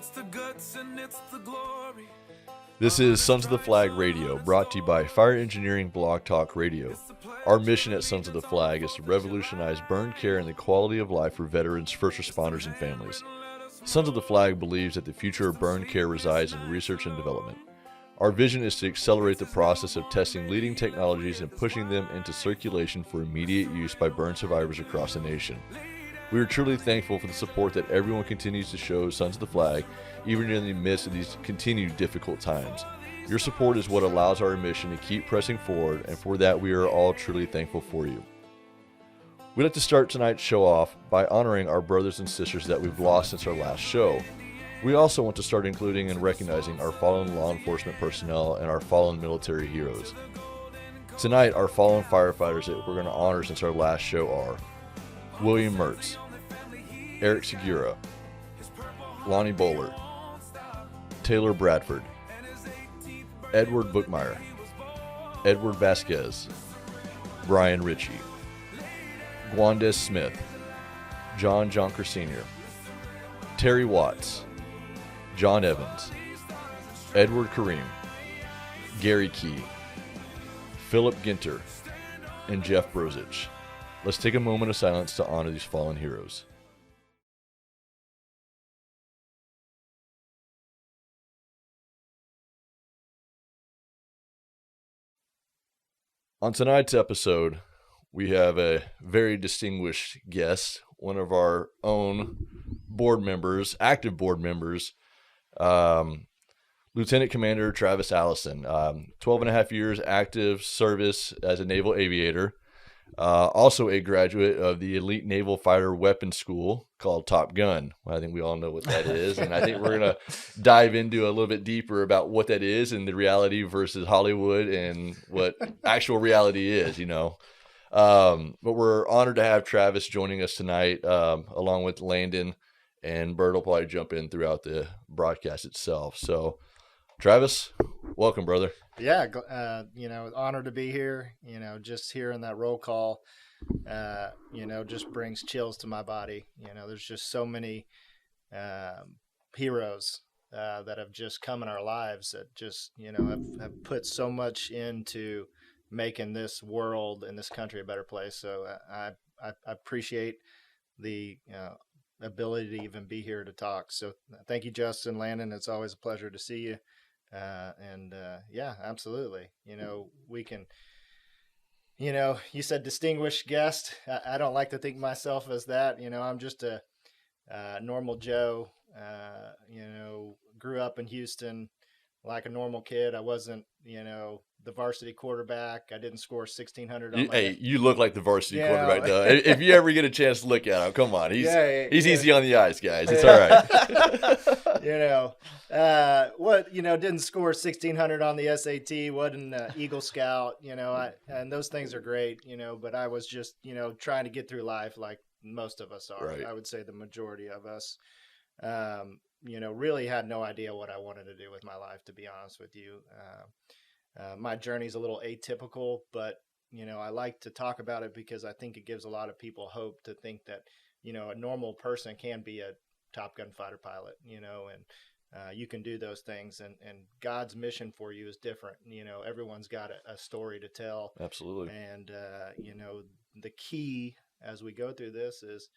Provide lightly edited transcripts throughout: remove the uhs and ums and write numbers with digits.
It's the guts and it's the glory. This is Sons of the Flag Radio, brought to you by Fire Engineering Blog Talk Radio. Our mission at Sons of the Flag is to revolutionize burn care and the quality of life for veterans, first responders, and families. Sons of the Flag believes that the future of burn care resides in research and development. Our vision is to accelerate the process of testing leading technologies and pushing them into circulation for immediate use by burn survivors across the nation. We are truly thankful for the support that everyone continues to show Sons of the Flag, even in the midst of these continued difficult times. Your support is what allows our mission to keep pressing forward, and for that we are all truly thankful for you. We'd like to start tonight's show off by honoring our brothers and sisters that we've lost since our last show. We also want to start including and recognizing our fallen law enforcement personnel and our fallen military heroes. Tonight, our fallen firefighters that we're going to honor since our last show are William Mertz, Eric Segura, Lonnie Bowler, Taylor Bradford, Edward Bookmeyer, Edward Vasquez, Brian Ritchie, Gwandez Smith, John Jonker Sr., Terry Watts, John Evans, Edward Kareem, Gary Key, Philip Ginter, and Jeff Brozich. Let's take a moment of silence to honor these fallen heroes. On tonight's episode, we have a very distinguished guest, one of our own board members, active board members, Lieutenant Commander Travis Allison. 12 and a half years active service as a naval aviator. Also a graduate of the Elite Naval Fighter Weapons School called Top Gun. I think we all know what that is. And I think we're going to dive into a little bit deeper about what that is and the reality versus Hollywood and what actual reality is, you know. But we're honored to have Travis joining us tonight, along with Landon, and Bert will probably jump in throughout the broadcast itself. So, Travis, welcome, brother. Yeah, honored to be here. Just hearing that roll call, just brings chills to my body. There's just so many heroes that have just come in our lives that just, have put so much into making this world and this country a better place. So I appreciate the ability to even be here to talk. So thank you, Justin, Landon. It's always a pleasure to see you. Yeah, absolutely. We can, you said distinguished guest. I don't like to think myself as that. I'm just a normal Joe, grew up in Houston like a normal kid. I wasn't, the varsity quarterback. I didn't score 1,600. You look like the varsity quarterback, though. If you ever get a chance to look at him, come on. He's easy on the eyes, guys. It's all right. Didn't score 1,600 on the SAT, wasn't an Eagle Scout, and those things are great, but I was just, trying to get through life like most of us are. Right. I would say the majority of us, really had no idea what I wanted to do with my life, to be honest with you. My journey's a little atypical, but, I like to talk about it because I think it gives a lot of people hope to think that, a normal person can be a Top Gun fighter pilot, and you can do those things, and God's mission for you is different. Everyone's got a story to tell. Absolutely. And, the key as we go through this is,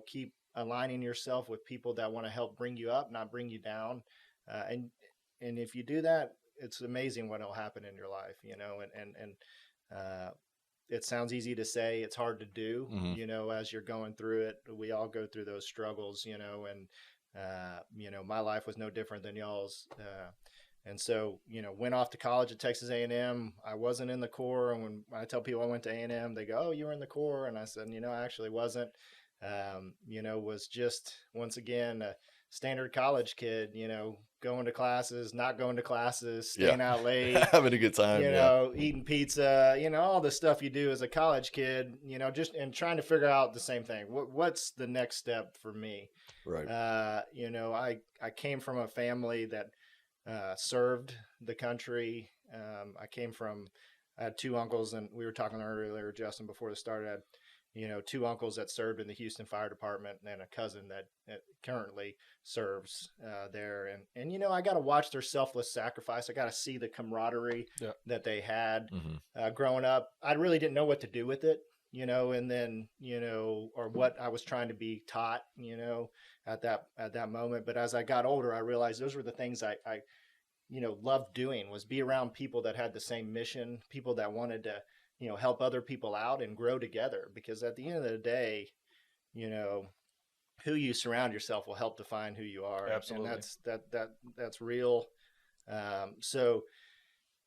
keep aligning yourself with people that want to help bring you up, not bring you down. And if you do that, it's amazing what will happen in your life, and it sounds easy to say, it's hard to do, as you're going through it. We all go through those struggles, and, my life was no different than y'all's. And so, went off to college at Texas A&M. I wasn't in the Corps. And when I tell people I went to A&M, they go, "Oh, you were in the Corps." And I said, I actually wasn't. Was just, once again, a standard college kid, going to classes, not going to classes, staying out late, having a good time, eating pizza, all the stuff you do as a college kid, just, and trying to figure out the same thing. What's the next step for me? Right. I came from a family that served the country. I had two uncles, and we were talking earlier, Justin, before this started. two uncles that served in the Houston Fire Department and a cousin that currently serves there. And I got to watch their selfless sacrifice. I got to see the camaraderie that they had growing up. I really didn't know what to do with it, and then, or what I was trying to be taught, at that moment. But as I got older, I realized those were the things I loved doing, was be around people that had the same mission, people that wanted to, help other people out and grow together. Because at the end of the day, who you surround yourself will help define who you are. Absolutely. And that's real. So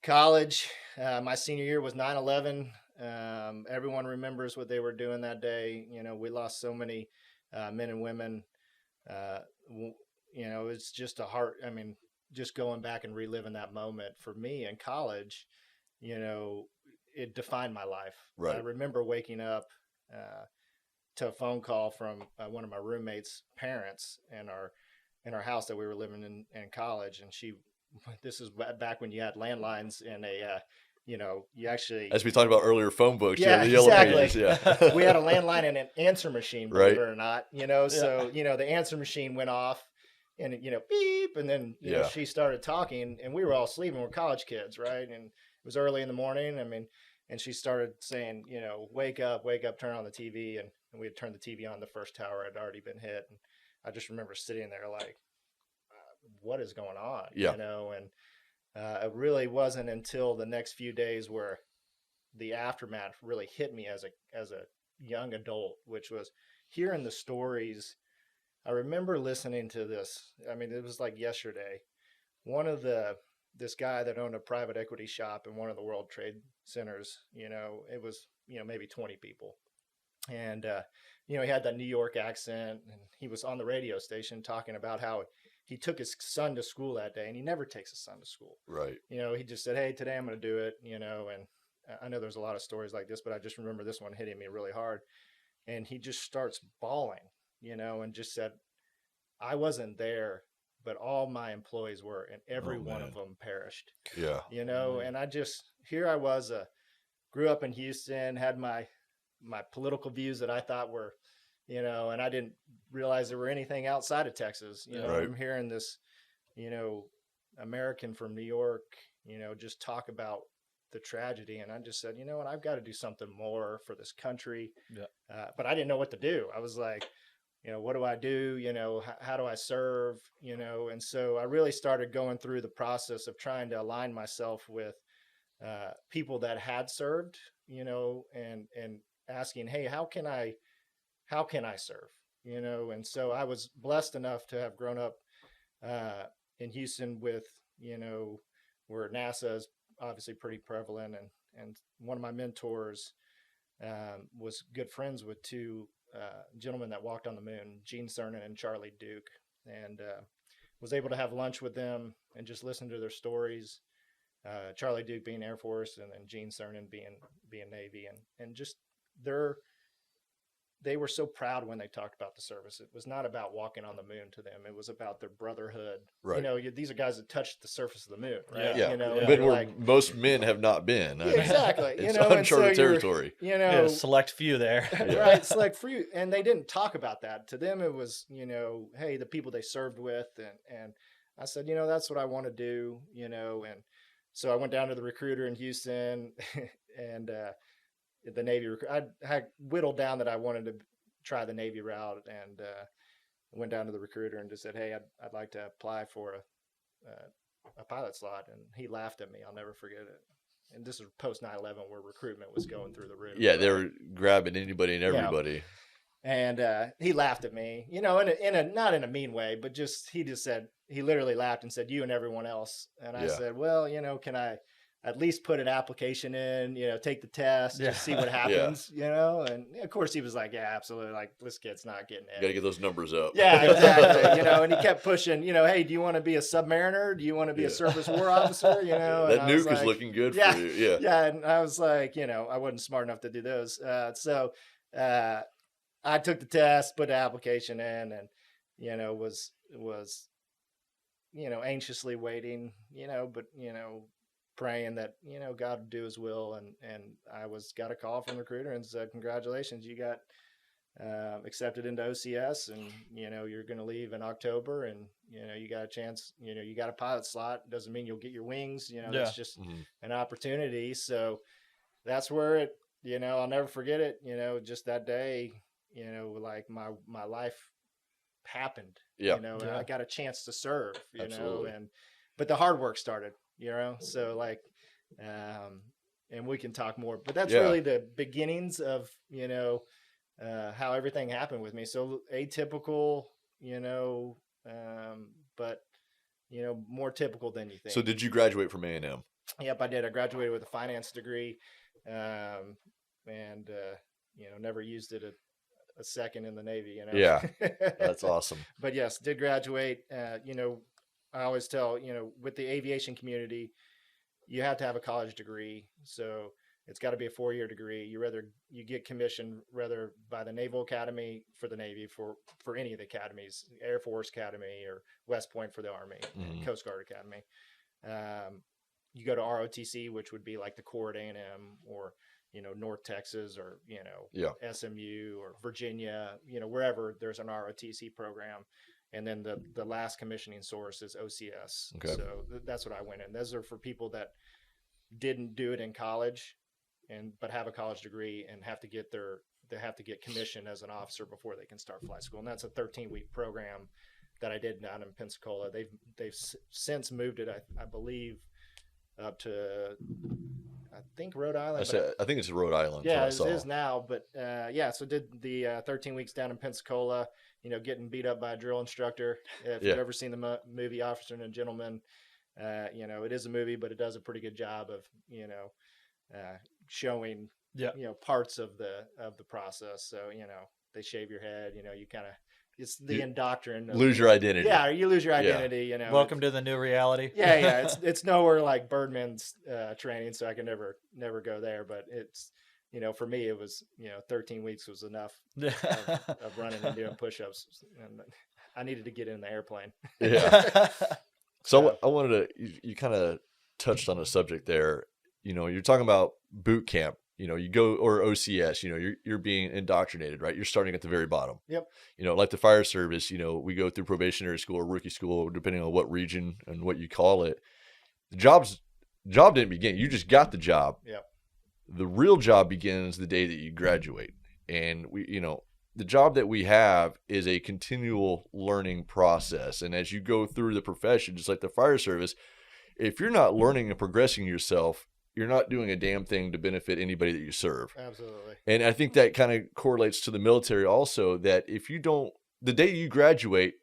college, my senior year was 9/11. Everyone remembers what they were doing that day. We lost so many men and women. It's just just going back and reliving that moment for me in college, it defined my life. Right. I remember waking up to a phone call from one of my roommates' parents in our house that we were living in college. And this is back when you had landlines and you actually, as we talked about earlier, phone books. Yeah, the yellow exactly. pages, We had a landline and an answer machine, believe Right. it or not, so, the answer machine went off and, beep. And then, she started talking and we were all sleeping. We're college kids. Right. And it was early in the morning. And she started saying, wake up, turn on the TV. And we had turned the TV on. The first tower had already been hit. And I just remember sitting there like, what is going on? Yeah. And it really wasn't until the next few days where the aftermath really hit me as a young adult, which was hearing the stories. I remember listening to this. It was like yesterday. This guy that owned a private equity shop in one of the World Trade Centers, it was, maybe 20 people. And, he had that New York accent, and he was on the radio station talking about how he took his son to school that day, and he never takes his son to school. Right. He just said, hey, today I'm going to do it, and I know there's a lot of stories like this, but I just remember this one hitting me really hard. And he just starts bawling, and just said, I wasn't there, but all my employees were, and every one of them perished. Yeah. And here I was, grew up in Houston, had my political views that I thought were, and I didn't realize there were anything outside of Texas. Right. I'm hearing this, American from New York, just talk about the tragedy. And I just said, what, I've got to do something more for this country. Yeah. But I didn't know what to do. I was like, what do I do? How do I serve? And so I really started going through the process of trying to align myself with people that had served, and asking, hey, how can I serve? And so I was blessed enough to have grown up in Houston with, where NASA is obviously pretty prevalent. And one of my mentors was good friends with two gentlemen that walked on the moon, Gene Cernan and Charlie Duke, and was able to have lunch with them and just listen to their stories. Charlie Duke being Air Force, and then Gene Cernan being Navy, and just they were so proud when they talked about the service. It was not about walking on the moon to them. It was about their brotherhood. Right. These are guys that touched the surface of the moon, right? Yeah. And But where most men have not been. Exactly. It's uncharted territory. Select few there. Right. Select few. And they didn't talk about that. To them, it was, hey, the people they served with. And I said, that's what I want to do, and so I went down to the recruiter in Houston and, the Navy, I had whittled down that I wanted to try the Navy route, and went down to the recruiter and just said, hey, I'd like to apply for a pilot slot. And he laughed at me. I'll never forget it. And this was post 9/11 where recruitment was going through the roof. Yeah, right? they were grabbing anybody and everybody. And he laughed at me, in a not in a mean way, but he literally laughed and said, you and everyone else. And I said, well, can I at least put an application in, take the test, just see what happens, And of course he was like, yeah, absolutely. Like, this kid's not getting it. Got to get those numbers up. Yeah, exactly. And he kept pushing, hey, do you want to be a submariner? Do you want to be a surface war officer? That nuke is looking good for you. Yeah. Yeah. And I was like, I wasn't smart enough to do those. So I took the test, put the application in, and, was anxiously waiting, but, praying that, God would do his will. And I got a call from the recruiter and said, congratulations, you got accepted into OCS, and, you're going to leave in October, and, you got a chance, you got a pilot slot. Doesn't mean you'll get your wings, that's just an opportunity. So that's where it, I'll never forget it, just that day, like my life happened, and I got a chance to serve, Absolutely. But the hard work started, so like, and we can talk more, but that's really the beginnings of, how everything happened with me. So atypical, but, more typical than you think. So did you graduate from A&M? Yep, I did. I graduated with a finance degree, and, never used it a second in the Navy, Yeah, that's awesome. But yes, did graduate. I always tell, with the aviation community, you have to have a college degree. So it's got to be a 4-year degree. You get commissioned rather by the Naval Academy for the Navy, for any of the academies, Air Force Academy or West Point for the Army, Coast Guard Academy. You go to ROTC, which would be like the Corps at A&M, or North Texas, or SMU or Virginia, wherever there's an ROTC program. And then the last commissioning source is OCS. Okay. So that's what I went in. Those are for people that didn't do it in college, but have a college degree and have to get commissioned as an officer before they can start flight school. And that's a 13-week program that I did down in Pensacola. They've since moved it, I believe, up to, I think, Rhode Island. I think it's Rhode Island. Yeah, it is now. But so did the 13 weeks down in Pensacola, getting beat up by a drill instructor. If you've ever seen the movie Officer and Gentleman, it is a movie, but it does a pretty good job of, showing, parts of the process. So, they shave your head, you kind of, it's the indoctrination. Lose your identity. Yeah, you lose your identity. Welcome to the new reality. Yeah. It's nowhere like Birdman's training, so I can never go there. But it's, for me, it was, 13 weeks was enough of running and doing push-ups, and I needed to get in the airplane. Yeah. So I wanted to, you kind of touched on a subject there. You're talking about boot camp. You go, or OCS, you're being indoctrinated, right? You're starting at the very bottom. Yep. Like the fire service, we go through probationary school or rookie school, depending on what region and what you call it. The job didn't begin. You just got the job. Yep. The real job begins the day that you graduate. And the job that we have is a continual learning process. And as you go through the profession, just like the fire service, if you're not learning and progressing yourself, you're not doing a damn thing to benefit anybody that you serve. Absolutely. And I think that kind of correlates to the military also, that if you don't, the day you graduate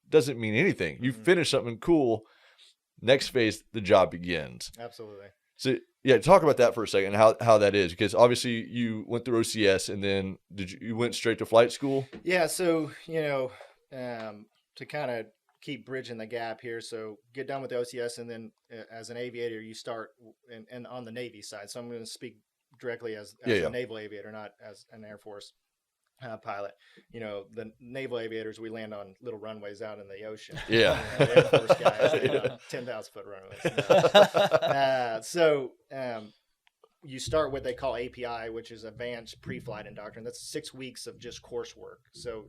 doesn't mean anything. You finish something cool, next phase, the job begins. Absolutely. So talk about that for a second, how that is, because obviously you went through OCS and then you went straight to flight school? Yeah. So, to kind of keep bridging the gap here. So get done with the OCS, and then as an aviator, you start and on the Navy side. So I'm going to speak directly as a naval aviator, not as an Air Force pilot. The naval aviators, we land on little runways out in the ocean. Yeah. The Air Force guys land on 10,000-foot runways. So you start what they call API, which is Advanced Pre-Flight Indoctrination. That's 6 weeks of just coursework. So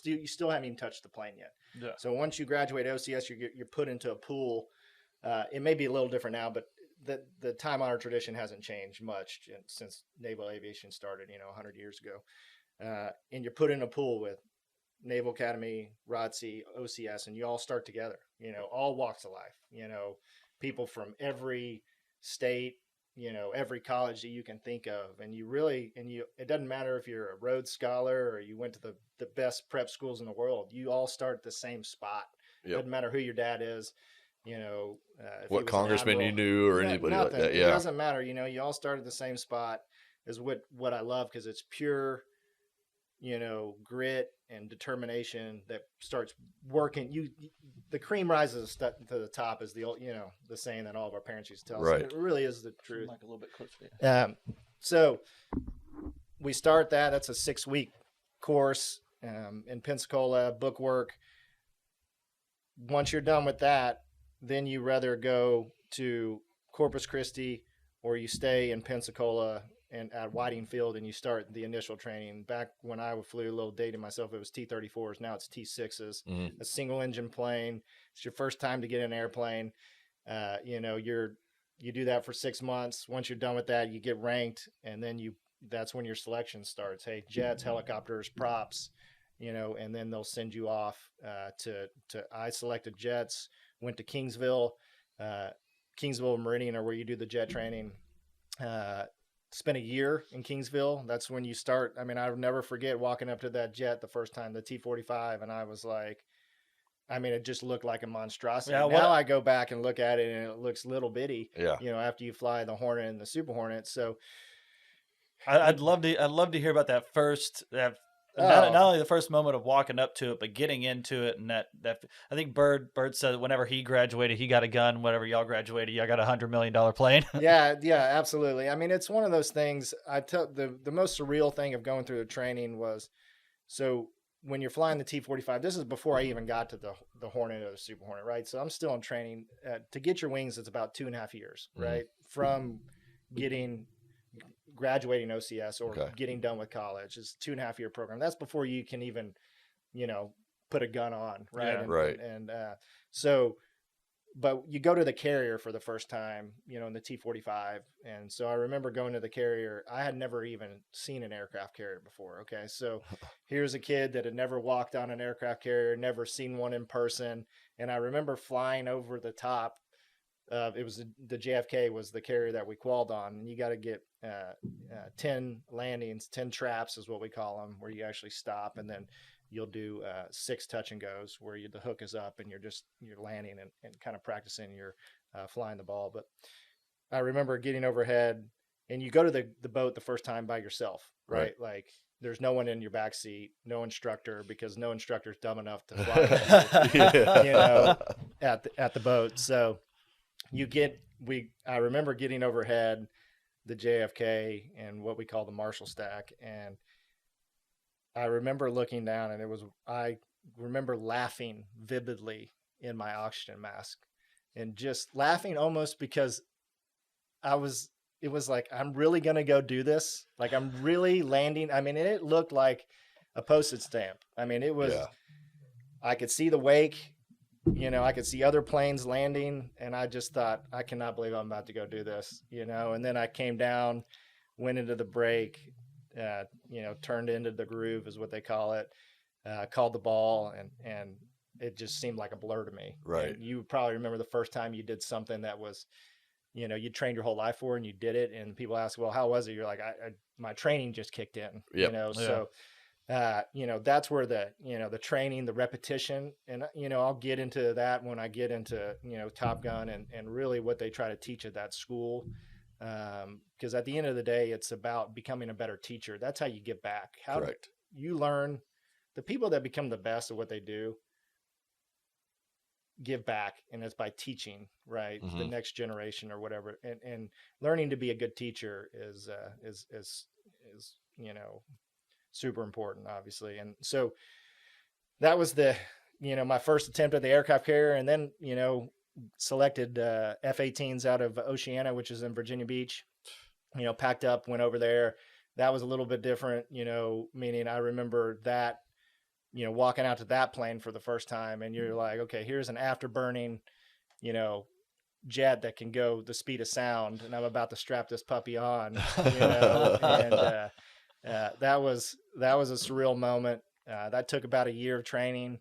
you still haven't even touched the plane yet. Yeah. So once you graduate OCS, you're put into a pool. It may be a little different now, but the time-honored tradition hasn't changed much since naval aviation started, 100 years ago. And you're put in a pool with Naval Academy, ROTC, OCS, and you all start together. All walks of life. People from every state, every college that you can think of. And it doesn't matter if you're a Rhodes Scholar or you went to the best prep schools in the world. You all start at the same spot. Yep. Doesn't matter who your dad is, what congressman you knew or anybody nothing. Like that. Yeah. It doesn't matter. You all start at the same spot is what I love, because it's pure, grit and determination that starts working. The cream rises to the top is the old, the saying that all of our parents used to tell us. Right. It really is the truth. Like a little bit closer. So we start that's a 6-week course in Pensacola, bookwork. Once you're done with that, then you rather go to Corpus Christi, or you stay in Pensacola and at Whiting Field and you start the initial training. Back when I flew, a little dating myself, it was T-34s. Now it's T-6s, a single engine plane. It's your first time to get in an airplane. You do that for 6 months. Once you're done with that, you get ranked, and then that's when your selection starts. Hey, jets, helicopters, props, and then they'll send you off I selected jets, went to Kingsville Meridian, or where you do the jet training. Spent a year in Kingsville. That's when you start. I mean, I'll never forget walking up to that jet the first time, the T-45, and I was like, it just looked like a monstrosity. Yeah, now I go back and look at it, and it looks little bitty. Yeah. After you fly the Hornet and the Super Hornet. So, I'd love to hear about that first. Not only the first moment of walking up to it, but getting into it, and that I think Bird said whenever he graduated, he got a gun. Whenever y'all graduated, y'all got $100 million plane. yeah, absolutely. I mean, it's one of those things. I tell the most surreal thing of going through the training was, so when you're flying the T-45, this is before I even got to the Hornet or the Super Hornet, right? So I'm still in training. To get your wings, it's about 2.5 years, right? From graduating OCS or getting done with college. It's a 2.5 year program. That's before you can even, put a gun on, right? Yeah, But you go to the carrier for the first time, in the T-45. And so I remember going to the carrier. I had never even seen an aircraft carrier before. Okay. So here's a kid that had never walked on an aircraft carrier, never seen one in person. And I remember flying over the top. It was the JFK was the carrier that we qualled on. And you got to get 10 landings, 10 traps is what we call them, where you actually stop, and then you'll do 6 touch and goes where the hook is up and you're landing and kind of practicing your flying the ball. But I remember getting overhead, and you go to the boat the first time by yourself, right? Like there's no one in your back seat, no instructor, because no instructor is dumb enough to fly at the boat. So I remember getting overhead the JFK and what we call the Marshall stack. And I remember looking down, and I remember laughing vividly in my oxygen mask, and just laughing almost because it was like, I'm really going to go do this. Like, I'm really landing. I mean, it looked like a postage stamp. I mean, it was, I could see the wake. I could see other planes landing, and I just thought, I cannot believe I'm about to go do this, and then I came down, went into the break, turned into the groove is what they call it, called the ball, and it just seemed like a blur to me. Right. And you probably remember the first time you did something that was, you trained your whole life for, and you did it, and people ask, well, how was it? You're like, my training just kicked in, so that's where the training, the repetition, and, I'll get into that when I get into, Top Gun and really what they try to teach at that school. Because at the end of the day, it's about becoming a better teacher. That's how you get back. Correct. You learn. The people that become the best at what they do give back, and it's by teaching, right? The next generation or whatever. And learning to be a good teacher is super important, obviously. And so that was my first attempt at the aircraft carrier, and then, selected F-18s out of Oceana, which is in Virginia Beach, packed up, went over there. That was a little bit different, meaning I remember that, walking out to that plane for the first time, and you're like, okay, here's an afterburning, jet that can go the speed of sound, and I'm about to strap this puppy on, and that was a surreal moment. That took about a year of training.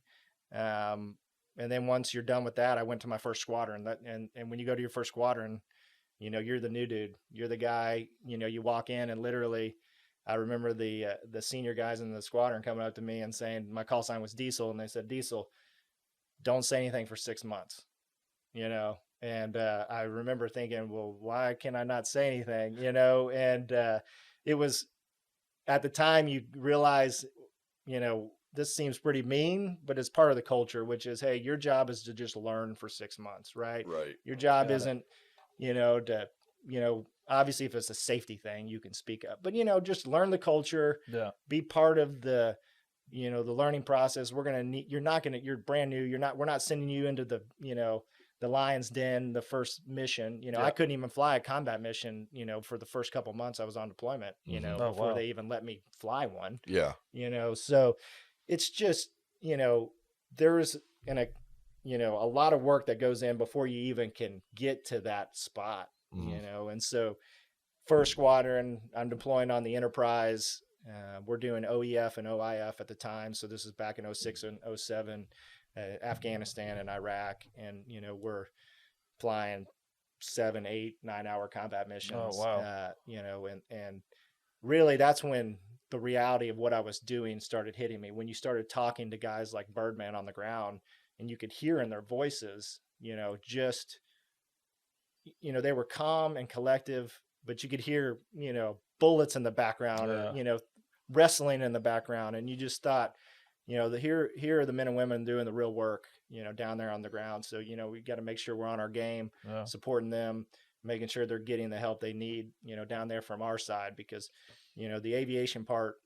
And then once you're done with that, I went to my first squadron. And when you go to your first squadron, you're the new dude. You're the guy, you walk in, and literally, I remember the senior guys in the squadron coming up to me and saying, my call sign was Diesel. And they said, Diesel, don't say anything for 6 months, and I remember thinking, well, why can I not say anything, and it was, at the time you realize, this seems pretty mean, but it's part of the culture, which is, hey, your job is to just learn for 6 months, right? Right. Your job isn't, obviously if it's a safety thing, you can speak up, but, just learn the culture, be part of the, the learning process. You're brand new. We're not sending you into the, the Lion's Den, the first mission, Yeah. I couldn't even fly a combat mission, for the first couple months I was on deployment, Oh, before wow. they even let me fly one, Yeah. so it's just, there's a lot of work that goes in before you even can get to that spot, and so first squadron, I'm deploying on the Enterprise. We're doing OEF and OIF at the time. So this is back in 06 and 07, Afghanistan and Iraq. And, we're flying 7, 8, 9-hour combat missions. Oh, wow. And really that's when the reality of what I was doing started hitting me. When you started talking to guys like Birdman on the ground, and you could hear in their voices, just, they were calm and collective, but you could hear, bullets in the background, or, wrestling in the background. And you just thought, here are the men and women doing the real work, down there on the ground. So, we got to make sure we're on our game, supporting them, making sure they're getting the help they need, down there from our side, because, the aviation part,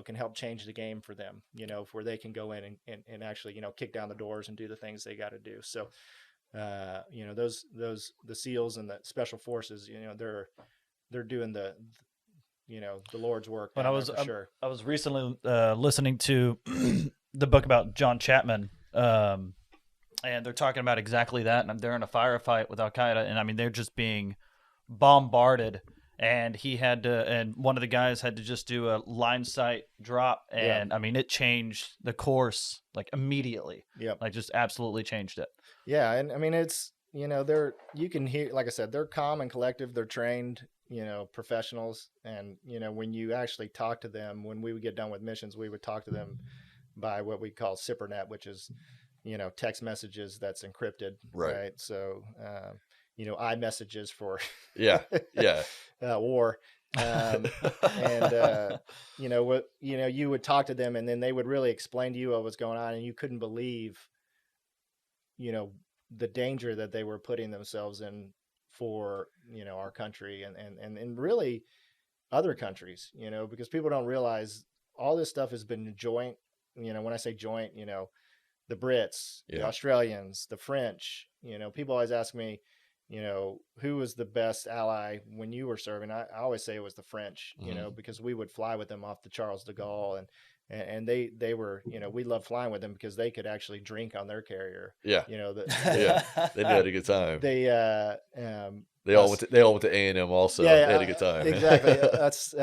can help change the game for them, where they can go in and actually, kick down the doors and do the things they got to do. So, the SEALs and the special forces, they're doing the Lord's work. When sure. I was recently listening to the book about John Chapman, and they're talking about exactly that. And they're in a firefight with Al Qaeda, and I mean they're just being bombarded. And one of the guys had to just do a line sight drop, and I mean it changed the course like immediately. Yeah, like just absolutely changed it. Yeah, and I mean it's you can hear, like I said, they're calm and collective. They're trained, professionals, and when you actually talk to them, when we would get done with missions, we would talk to them by what we call SIPRNet, which is text messages that's encrypted, right? So iMessages for war, and what you would talk to them, and then they would really explain to you what was going on, and you couldn't believe the danger that they were putting themselves in for our country and really other countries, because people don't realize all this stuff has been joint. When I say joint, the Brits, the Australians, the French, people always ask me, who was the best ally when you were serving? I always say it was the French, because we would fly with them off the Charles de Gaulle, and they were, we loved flying with them because they could actually drink on their carrier. Yeah. They knew had a good time. They all went to A&M also. They had a good time. Exactly. That's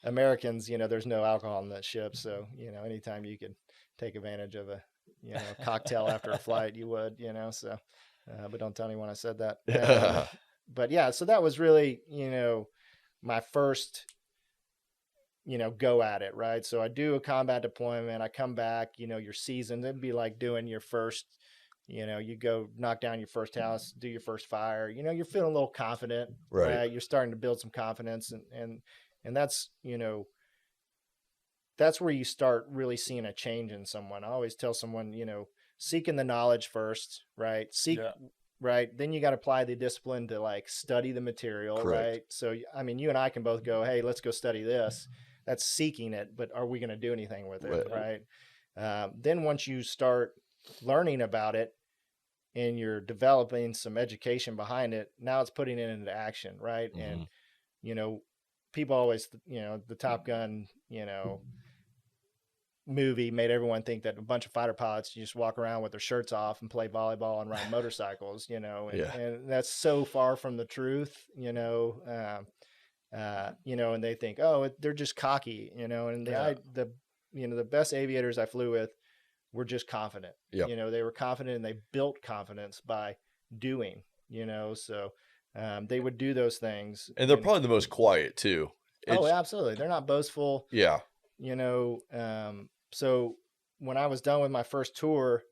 Americans, there's no alcohol on that ship. So, anytime you could take advantage of a cocktail after a flight, you would, so, but don't tell anyone I said that. But yeah, so that was really, my first, go at it. Right. So I do a combat deployment, I come back, you're seasoned. It'd be like doing your first, you go knock down your first house, do your first fire, you're feeling a little confident, right? You're starting to build some confidence, and that's, that's where you start really seeing a change in someone. I always tell someone, seeking the knowledge first, right? Right. Then you got to apply the discipline to like study the material, right? So, I mean, you and I can both go, hey, let's go study this. That's seeking it, but are we going to do anything with it, right? Then once you start learning about it and you're developing some education behind it, now it's putting it into action, right? And, people always, the Top Gun, movie made everyone think that a bunch of fighter pilots just walk around with their shirts off and play volleyball and ride motorcycles, and that's so far from the truth, and they think, oh, they're just cocky, and the best aviators I flew with were just confident. They were confident, and they built confidence by doing, so they would do those things. And they're probably the most quiet too. Absolutely. They're not boastful. Yeah. So when I was done with my first tour,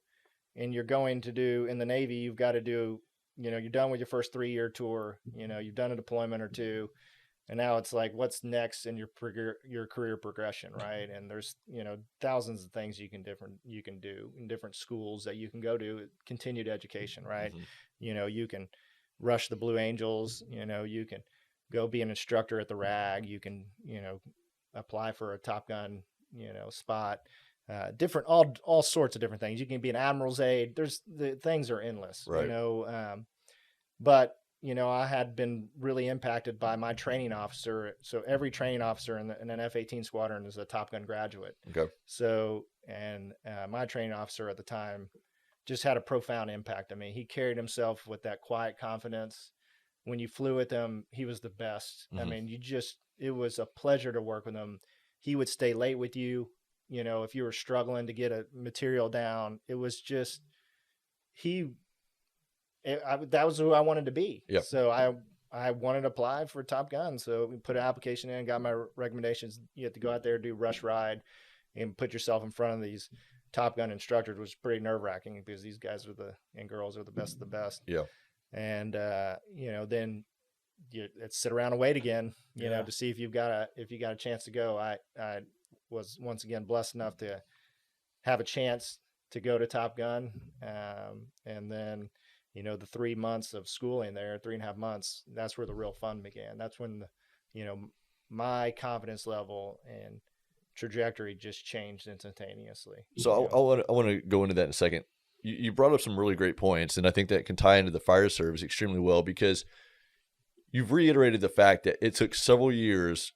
and you're going to do in the Navy, you've got to do, you're done with your first 3-year tour, you've done a deployment or two, and now it's like, what's next in your career progression, right? And there's, thousands of things you can do in different schools that you can go to, continued education, right? Mm-hmm. You can rush the Blue Angels, you can go be an instructor at the RAG, you can, apply for a Top Gun, spot. different, all sorts of different things. You can be an admiral's aide. The things are endless, Right. you know. But you know, I had been really impacted by my training officer. So every training officer in an F-18 squadron is a Top Gun graduate. Okay. So, and my training officer at the time just had a profound impact on me. He carried himself with that quiet confidence. When you flew with him, he was the best. I mean, it was a pleasure to work with him. He would stay late with you. You know, if you were struggling to get a material down, it was just, that was who I wanted to be. Yep. So I wanted to apply for Top Gun. So we put an application in, got my recommendations. You have to go out there, do rush ride, and put yourself in front of these Top Gun instructors, which was pretty nerve wracking because these guys and girls are the best of the best. Yeah. And, you know, then it's sit around and wait again, you know, to see if you got a chance to go. I was once again blessed enough to have a chance to go to Top Gun. And then, you know, the 3 months of schooling there, 3.5 months, that's where the real fun began. That's when, you know, my confidence level and trajectory just changed instantaneously. So I want to go into that in a second. You brought up some really great points, and I think that can tie into the fire service extremely well because you've reiterated the fact that it took several years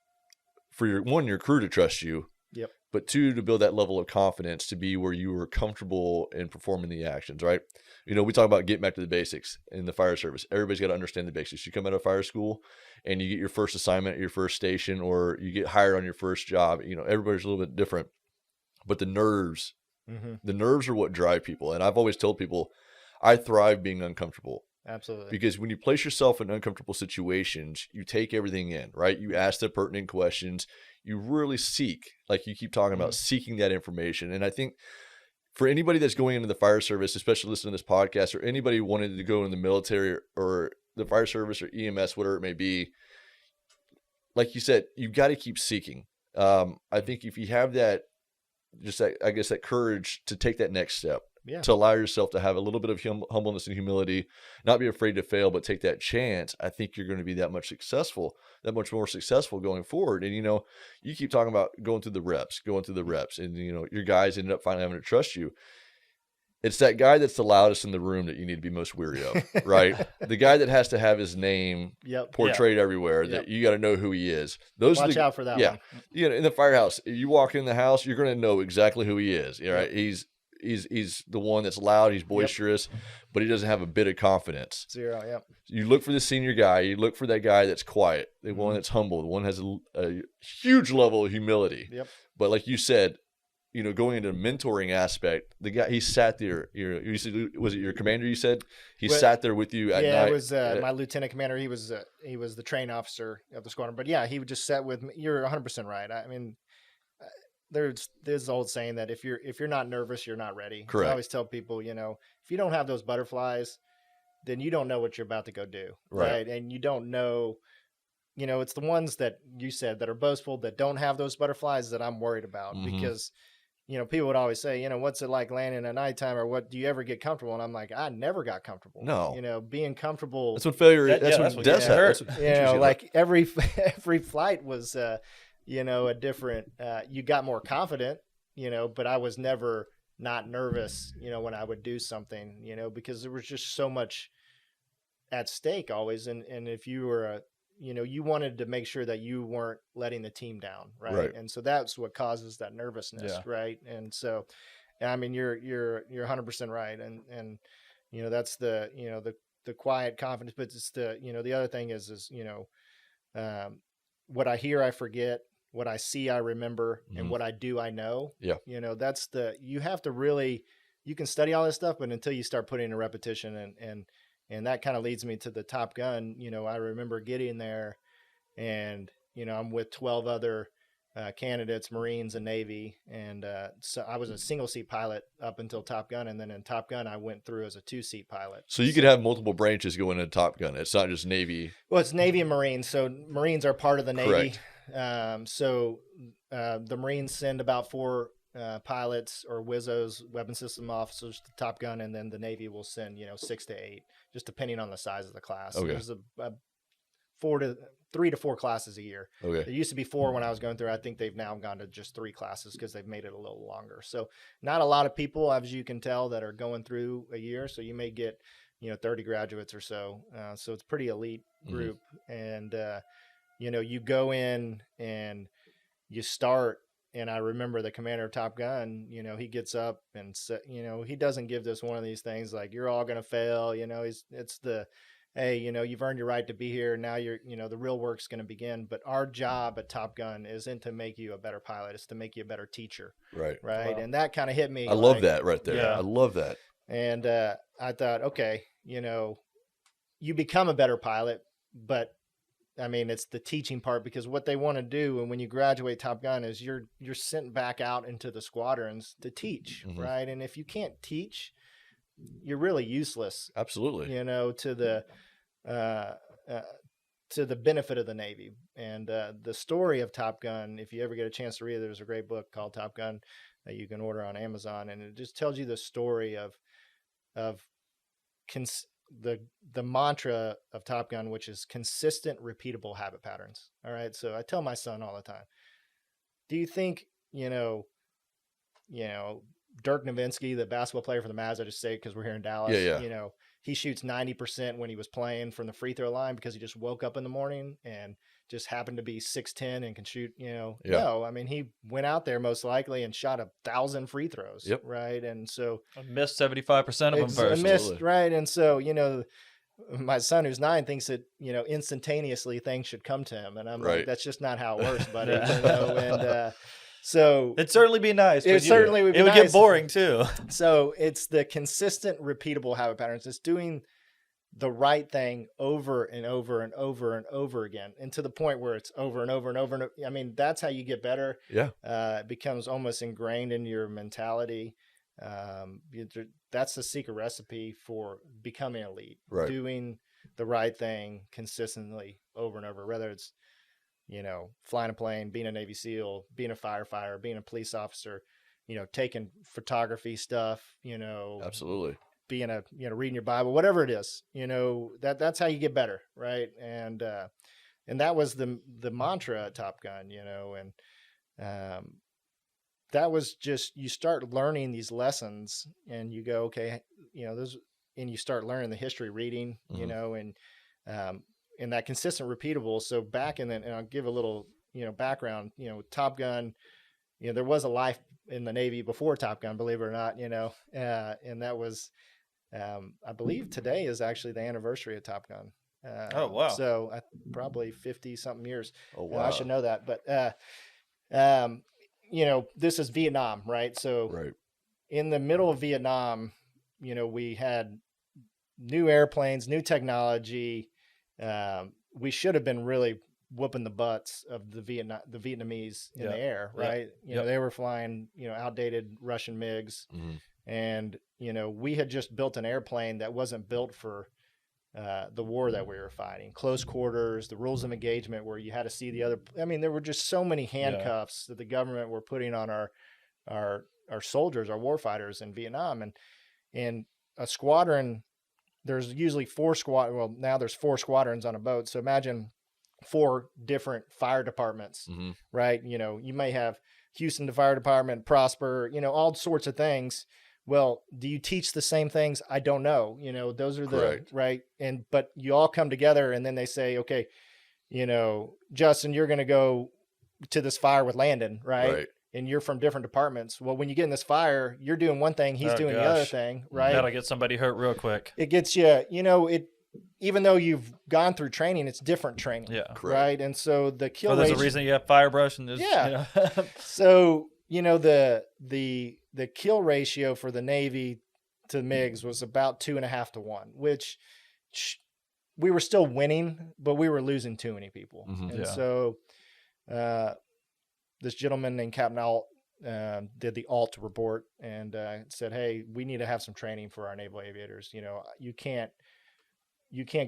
for your crew to trust you. Yep. But 2, to build that level of confidence to be where you were comfortable in performing the actions, right? You know, we talk about getting back to the basics in the fire service. Everybody's got to understand the basics. You come out of fire school and you get your first assignment at your first station, or you get hired on your first job. You know, everybody's a little bit different, but the nerves are what drive people. And I've always told people I thrive being uncomfortable. Absolutely. Because when you place yourself in uncomfortable situations, you take everything in, right? You ask the pertinent questions. You really seek, like you keep talking about, seeking that information. And I think for anybody that's going into the fire service, especially listening to this podcast, or anybody wanting to go in the military or the fire service or EMS, whatever it may be, like you said, you've got to keep seeking. I think if you have that, just that, I guess, that courage to take that next step, to allow yourself to have a little bit of humbleness and humility, not be afraid to fail, but take that chance, I think you're going to be that much more successful going forward. And, you know, you keep talking about going through the reps, and, you know, your guys ended up finally having to trust you. It's that guy that's the loudest in the room that you need to be most weary of, right? The guy that has to have his name portrayed everywhere, that you got to know who he is. Watch out for that one. You know, in the firehouse, if you walk in the house, you're going to know exactly who he is. Right? He's the one that's loud, he's boisterous, but he doesn't have a bit of confidence. Zero, yep. You look for the senior guy, you look for that guy that's quiet, the one that's humble, the one that has a huge level of humility. Yep. But like you said, you know, going into the mentoring aspect, the guy, he sat there, you said, was it your commander you said? Sat there with you at night? Yeah, it was my lieutenant commander. He was the training officer of the squadron. But yeah, he would just sat with me. You're 100% right. I mean, there's the old saying that if you're not nervous, you're not ready. Correct. I always tell people, you know, if you don't have those butterflies, then you don't know what you're about to go do. Right. And you don't know, you know, it's the ones that you said that are boastful, that don't have those butterflies, that I'm worried about because, you know, people would always say, you know, what's it like landing at nighttime, or what do you ever get comfortable? And I'm like, I never got comfortable. No. You know, being comfortable. That's when failure, that's when death hurts. You know, like every flight was, you know, a different, you got more confident, you know, but I was never not nervous, you know, when I would do something, you know, because there was just so much at stake always. And if you were you know, you wanted to make sure that you weren't letting the team down. Right. And so that's what causes that nervousness. Right. And so, I mean, you're 100% right. And, you know, that's the, you know, the quiet confidence, but it's the, you know, the other thing is, you know, what I hear, I forget. What I see, I remember, and what I do, I know. Yeah. You know, that's you have to really, you can study all this stuff, but until you start putting in repetition and that kind of leads me to the Top Gun. You know, I remember getting there and, you know, I'm with 12 other candidates, Marines and Navy. And so I was a single seat pilot up until Top Gun. And then in Top Gun, I went through as a 2-seat pilot. So you could have multiple branches going into Top Gun. It's not just Navy. Well, it's Navy and Marines. So Marines are part of the Navy. Correct. So the Marines send about 4 pilots or WISOs, weapon system officers, to Top Gun, and then the Navy will send, you know, 6 to 8, just depending on the size of the class. Okay. So there's a 3 to 4 classes a year. Okay. It used to be 4 when I was going through. I think they've now gone to just 3 classes because they've made it a little longer. So not a lot of people, as you can tell, that are going through a year. So you may get, 30 graduates or so. So it's a pretty elite group. And, you go in and you start. And I remember the commander of Top Gun, he gets up and, he doesn't give this one of these things like, you're all going to fail. It's the, hey, you've earned your right to be here. Now the real work's going to begin. But our job at Top Gun isn't to make you a better pilot. It's to make you a better teacher. Right. Right. Wow. And that kind of hit me. I love that right there. Yeah. I love that. And I thought, okay, you become a better pilot, but I mean, it's the teaching part, because what they want to do, and when you graduate Top Gun, is you're sent back out into the squadrons to teach, right? And if you can't teach, you're really useless. Absolutely. To the benefit of the Navy. And the story of Top Gun, if you ever get a chance to read it, there's a great book called Top Gun that you can order on Amazon, and it just tells you the story of the mantra of Top Gun, which is consistent, repeatable habit patterns. All right. So I tell my son all the time, do you think, Dirk Nowitzki, the basketball player for the Mavs, I just say because we're here in Dallas, he shoots 90% when he was playing from the free throw line because he just woke up in the morning and just happened to be 6'10" and can shoot, No, I mean, he went out there most likely and shot 1,000 free throws. Yep. Right. And so I missed 75% of them first. missed, right. And so, my son who's 9 thinks that, instantaneously things should come to him. And I'm like, that's just not how it works, buddy. And, so it'd certainly be nice. It certainly would be nice. It would get boring too. So it's the consistent, repeatable habit patterns. It's doing the right thing over and over and over and over again, and to the point where it's over and over and over. And I mean, that's how you get better. Yeah. It becomes almost ingrained in your mentality. That's the secret recipe for becoming elite. Right. Doing the right thing consistently over and over, whether it's, flying a plane, being a Navy SEAL, being a firefighter, being a police officer, taking photography stuff, Absolutely. being reading your Bible, whatever it is, that's how you get better. Right. And that was the mantra at Top Gun, and that was just, you start learning these lessons and you go, okay, and you start learning the history reading, and that consistent, repeatable. So back in and I'll give a little, background, Top Gun, there was a life in the Navy before Top Gun, believe it or not, and that was, I believe today is actually the anniversary of Top Gun. Oh, wow. So probably 50 something years. Oh, wow. I should know that, but, this is Vietnam, right? So in the middle of Vietnam, we had new airplanes, new technology. We should have been really whooping the butts of the Vietnamese in the air, right? They were flying, outdated Russian MiGs, and we had just built an airplane that wasn't built for the war that we were fighting. Close quarters, the rules of engagement where you had to see the other. I mean, there were just so many handcuffs that the government were putting on our soldiers, our warfighters in Vietnam, and a squadron. There's usually 4 squad. Well, now there's 4 squadrons on a boat. So imagine 4 different fire departments, right? You may have Houston Fire Department, Prosper, all sorts of things. Well, do you teach the same things? I don't know. Those are right. But you all come together and then they say, okay, Justin, you're going to go to this fire with Landon, right? And you're from different departments. Well, when you get in this fire, you're doing one thing, he's doing the other thing, right? That'll get somebody hurt real quick. It gets you, even though you've gone through training, it's different training, right? And so the kill there's a reason you have fire brush and there's, So, the kill ratio for the Navy to MiGs was about 2.5 to 1, which we were still winning, but we were losing too many people. And so, this gentleman named Captain Alt did the Alt report and said, hey, we need to have some training for our naval aviators. You can't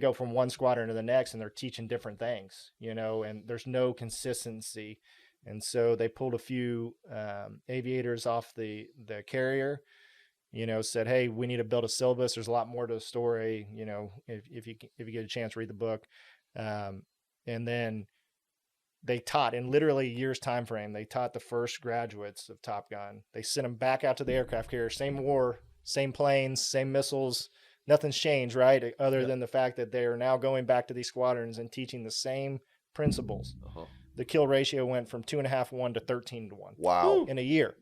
go from one squadron to the next and they're teaching different things, and there's no consistency. And so they pulled a few aviators off the carrier, said, hey, we need to build a syllabus. There's a lot more to the story. If you get a chance, read the book. And then they taught in literally a year's time frame. They taught the first graduates of Top Gun. They sent them back out to the aircraft carrier, same war, same planes, same missiles. Nothing's changed, right? Other than the fact that they are now going back to these squadrons and teaching the same principles. The kill ratio went from 2.5-1 to 13-1. Wow. In a year.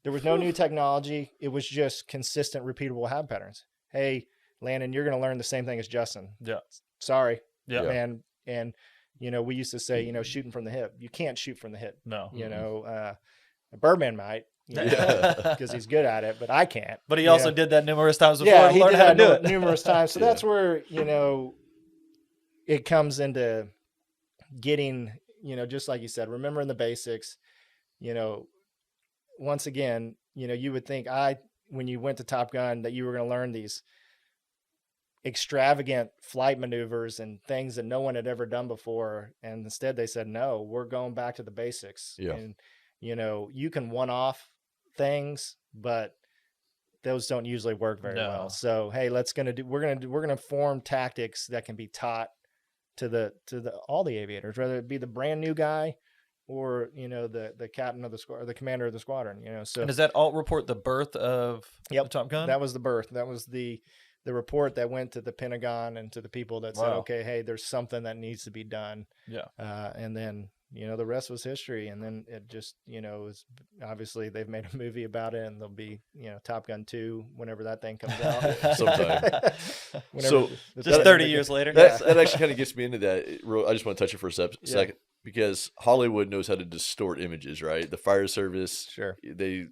There was no new technology. It was just consistent, repeatable habit patterns. Hey, Landon, you're going to learn the same thing as Justin. Yeah. Sorry. Yeah. And you know, we used to say, you know, shooting from the hip. You can't shoot from the hip. No. You know, Birdman might, because he's good at it, but I can't. But he also did that numerous times before. Yeah, he learned did how to that do it numerous times. So that's where, you know, it comes into getting, you know, just like you said, remembering the basics. You know, once again, you know, you would think when you went to Top Gun that you were going to learn these extravagant flight maneuvers and things that no one had ever done before. And instead they said, no, we're going back to the basics. Yeah. And, you know, you can one-off things, but those don't usually work very well. So, hey, we're going to form tactics that can be taught to all the aviators, whether it be the brand new guy or, you know, the captain of the squad or the commander of the squadron, you know. So, and does that alt report the birth of the Top Gun? That was the birth. That was the report that went to the Pentagon and to the people that said, okay, hey, there's something that needs to be done. Yeah. And then, you know, the rest was history. And then it just, you know, obviously they've made a movie about it, and there'll be, you know, Top Gun 2 whenever that thing comes out. Sometime. So just 30 years later. That actually kind of gets me into that. I just want to touch it for a second, because Hollywood knows how to distort images, right? The fire service, sure, they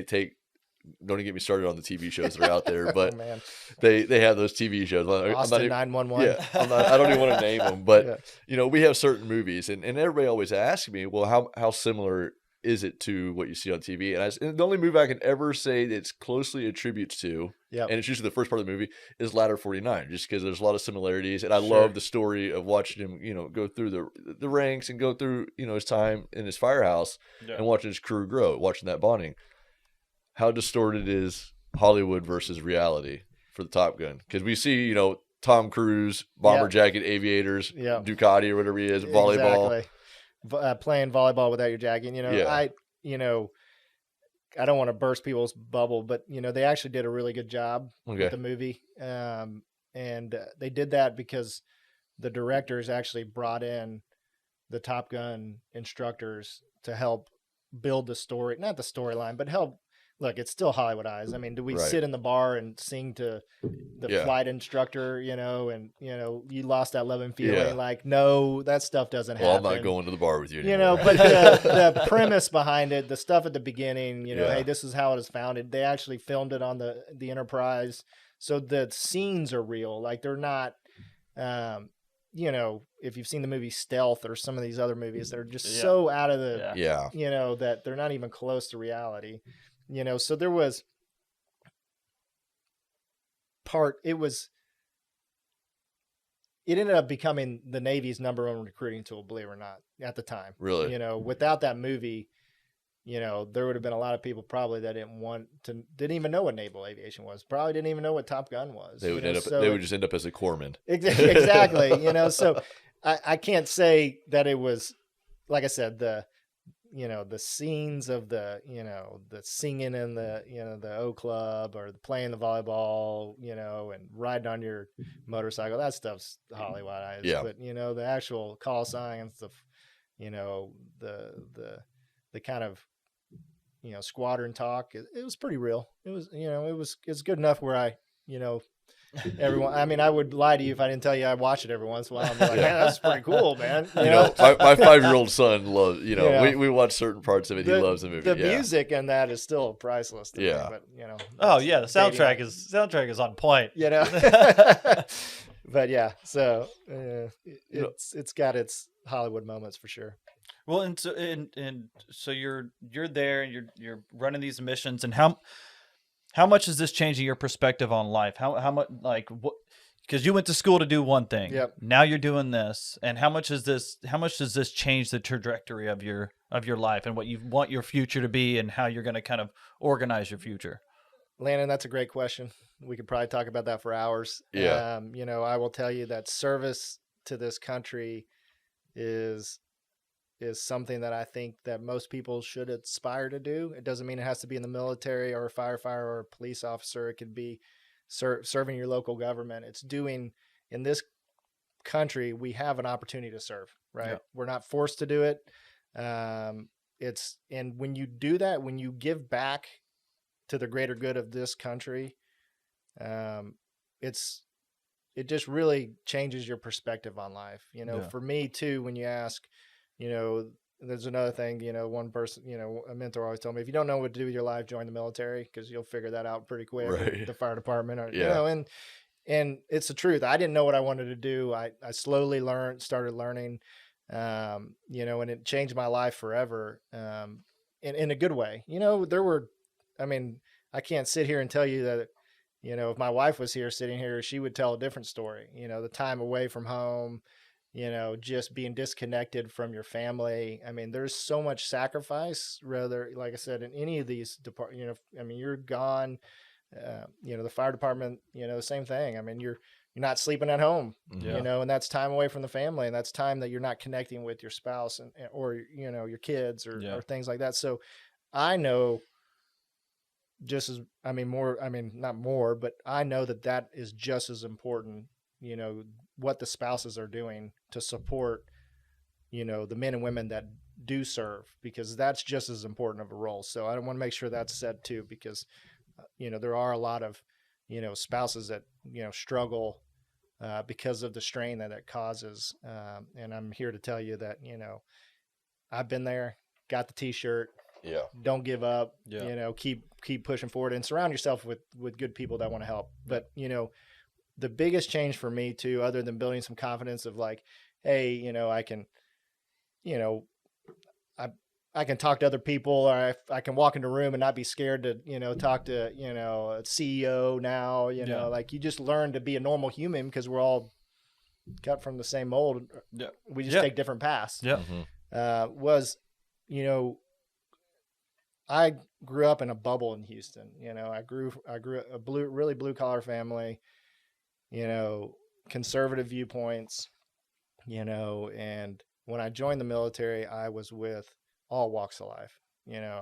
take. Don't even get me started on the TV shows that are out there, but man. they have those TV shows. Austin 911. Yeah, I don't even want to name them, but you know, we have certain movies, and everybody always asks me, well, how similar is it to what you see on TV? And the only movie I can ever say it's closely attributes to, and it's usually the first part of the movie, is Ladder 49, just because there's a lot of similarities, and I love the story of watching him, you know, go through the ranks and go through, you know, his time in his firehouse and watching his crew grow, watching that bonding. How distorted is Hollywood versus reality for the Top Gun? Because we see, you know, Tom Cruise, bomber jacket, aviators, Ducati or whatever he is, volleyball. Exactly. Playing volleyball without your jacket. You know, I don't want to burst people's bubble, but, you know, they actually did a really good job with the movie. And they did that because the directors actually brought in the Top Gun instructors to help build the story, not the storyline, but help. Look, it's still Hollywood eyes. I mean, do we sit in the bar and sing to the flight instructor, you know, and, you know, you lost that love and feeling? Like, no, that stuff doesn't happen. I'm not going to the bar with you anymore. You know, but the premise behind it, the stuff at the beginning, you know, hey, this is how it is founded. They actually filmed it on the Enterprise. So the scenes are real. Like, they're not, you know, if you've seen the movie Stealth or some of these other movies, they're just so out of the, you know, that they're not even close to reality. You know, so there was it ended up becoming the Navy's #1 recruiting tool, believe it or not, at the time. Really? You know, without that movie, you know, there would have been a lot of people probably that didn't even know what naval aviation was. Probably didn't even know what Top Gun was. They would they would just end up as a corpsman. Exactly. You know, so I can't say that it was, like I said, the scenes of the singing in the O Club or playing the volleyball, you know, and riding on your motorcycle, that stuff's Hollywood. Yeah. But, you know, the actual call signs, the kind of, you know, squadron talk, it was pretty real. It was, you know, it's good enough where I, you know, everyone, I mean, I would lie to you if I didn't tell you I watch it every once in a while. I'm like, man, that's pretty cool, man. You know, my 5-year-old son loves, you know, we watch certain parts of it. He loves the movie. The music in that is still priceless to me, but, you know. Oh yeah. The soundtrack is on point. You know, but yeah, so it's got its Hollywood moments for sure. Well, and so you're there and you're running these missions, and how much is this changing your perspective on life? How much, like, what? Because you went to school to do one thing. Yep. Now you're doing this, and how much does this change the trajectory of your life and what you want your future to be, and how you're going to kind of organize your future? Landon, that's a great question. We could probably talk about that for hours. Yeah. You know, I will tell you that service to this country is something that I think that most people should aspire to do. It doesn't mean it has to be in the military or a firefighter or a police officer. It could be serving your local government. It's doing, in this country, we have an opportunity to serve, right? Yeah. We're not forced to do it. And when you do that, when you give back to the greater good of this country, it just really changes your perspective on life. You know, for me too, when you ask, you know, there's another thing, you know, one person, you know, a mentor always told me, if you don't know what to do with your life, join the military, because you'll figure that out pretty quick. Right. The fire department, or, you know, and it's the truth. I didn't know what I wanted to do. I slowly started learning, you know, and it changed my life forever, in a good way. You know, I can't sit here and tell you that, you know, if my wife was here sitting here, she would tell a different story. You know, the time away from home, you know, just being disconnected from your family. I mean, there's so much sacrifice, rather, like I said, in any of these departments, you know, I mean, you're gone, you know, the fire department, you know, the same thing. I mean, you're not sleeping at home, you know, and that's time away from the family, and that's time that you're not connecting with your spouse or, you know, your kids or things like that. So I know not more, but I know that is just as important, you know, what the spouses are doing to support, you know, the men and women that do serve, because that's just as important of a role. So I want to make sure that's said too, because, you know, there are a lot of, you know, spouses that, you know, struggle because of the strain that it causes. And I'm here to tell you that, you know, I've been there, got the t-shirt. Yeah. Don't give up, you know, keep pushing forward, and surround yourself with good people that want to help. But, you know, the biggest change for me too, other than building some confidence of like, hey, you know, I can, you know, I can talk to other people, or I can walk in the room and not be scared to, you know, talk to, you know, a CEO now, you know, like you just learn to be a normal human, because we're all cut from the same mold. Yeah. We just take different paths. Yeah. Was, you know, I grew up in a bubble in Houston. You know, I grew a really blue collar family, you know, conservative viewpoints, you know, and when I joined the military, I was with all walks of life, you know,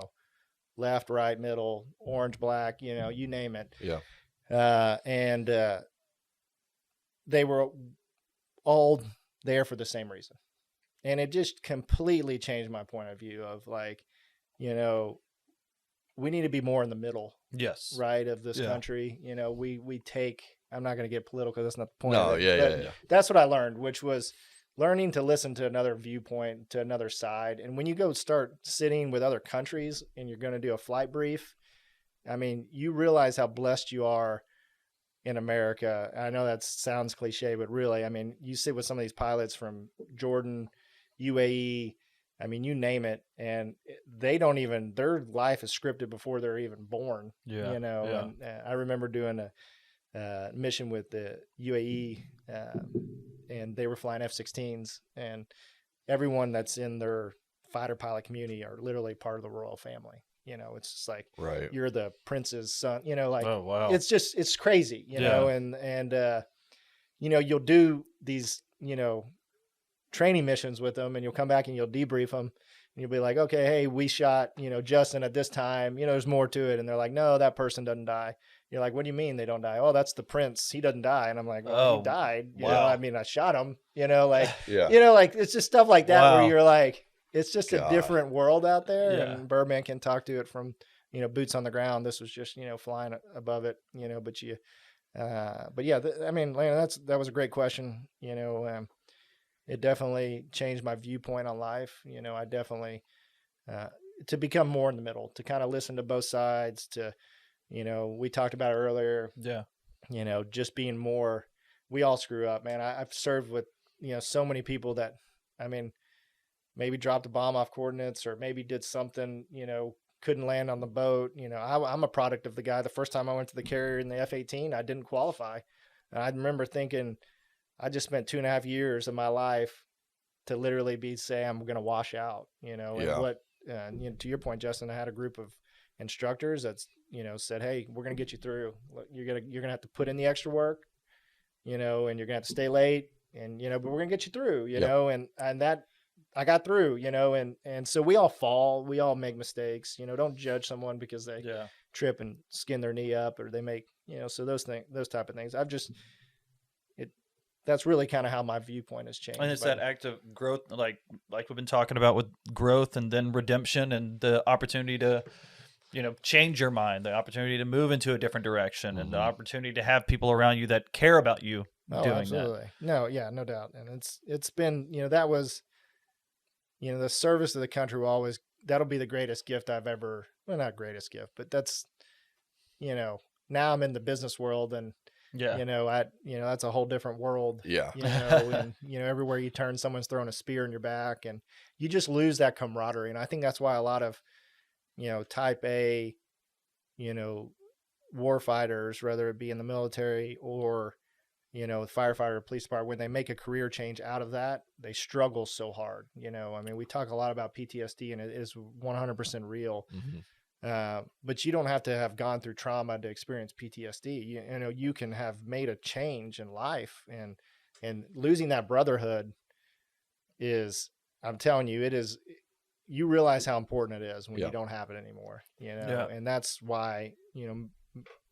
left, right, middle, orange, black, you know, you name it. Yeah. And they were all there for the same reason. And it just completely changed my point of view of like, you know, we need to be more in the middle. Yes. Right. Of this country. You know, we take, I'm not going to get political. That's not the point. No. Of it, Yeah. That's what I learned, which was learning to listen to another viewpoint, to another side. And when you go start sitting with other countries and you're going to do a flight brief, I mean, you realize how blessed you are in America. I know that sounds cliche, but really, I mean, you sit with some of these pilots from Jordan, UAE, I mean, you name it, and they don't even, their life is scripted before they're even born, you know. And I remember doing a mission with the UAE, and they were flying F-16s, and everyone that's in their fighter pilot community are literally part of the royal family. You know, it's just like, you're the prince's son, you know, like, it's crazy, you know, and you know, you'll do these, you know, training missions with them, and you'll come back and you'll debrief them, and you'll be like, okay, hey, we shot, you know, Justin at this time, you know, there's more to it. And they're like, no, that person doesn't die. You're like, what do you mean they don't die? Oh, that's the prince. He doesn't die. And I'm like, well, he died. You know, I mean, I shot him, you know, like, you know, like it's just stuff like that where you're like, it's just a different world out there. And Birdman can talk to it from, you know, boots on the ground. This was just, you know, flying above it, you know, but yeah, I mean, Landon, that was a great question. You know, it definitely changed my viewpoint on life. You know, I definitely, to become more in the middle, to kind of listen to both sides, to, you know, we talked about it earlier. Yeah. You know, just being more, we all screw up, man. I've served with, you know, so many people that, I mean, maybe dropped a bomb off coordinates, or maybe did something, you know, couldn't land on the boat. You know, I'm a product of the guy. The first time I went to the carrier in the F-18, I didn't qualify. And I remember thinking, I just spent 2.5 years of my life to literally say I'm going to wash out, you know. And what, you know, to your point, Justin, I had a group of instructors that's, you know, said, hey, we're going to get you through. You're going to have to put in the extra work, you know, and you're going to have to stay late, and, but we're going to get you through, you know, and that I got through, and so we all fall, we all make mistakes, don't judge someone because they trip and skin their knee up, or they make, so those type of things. That's really kind of how my viewpoint has changed. And it's that act of growth, like we've been talking about with growth and then redemption and the opportunity to, change your mind, the opportunity to move into a different direction, and the opportunity to have people around you that care about you doing absolutely. that. No doubt. And it's been, that was, the service of the country that'll be the greatest gift I've ever, well, not greatest gift, but that's, now I'm in the business world, and that's a whole different world. Yeah. And everywhere you turn, someone's throwing a spear in your back, and you just lose that camaraderie. And I think that's why a lot of, type A, war fighters, whether it be in the military or, firefighter, police department, when they make a career change out of that, they struggle so hard. We talk a lot about PTSD, and it is 100% real. But you don't have to have gone through trauma to experience PTSD. You can have made a change in life, and losing that brotherhood is, I'm telling you, it is, you realize how important it is when you don't have it anymore, and that's why,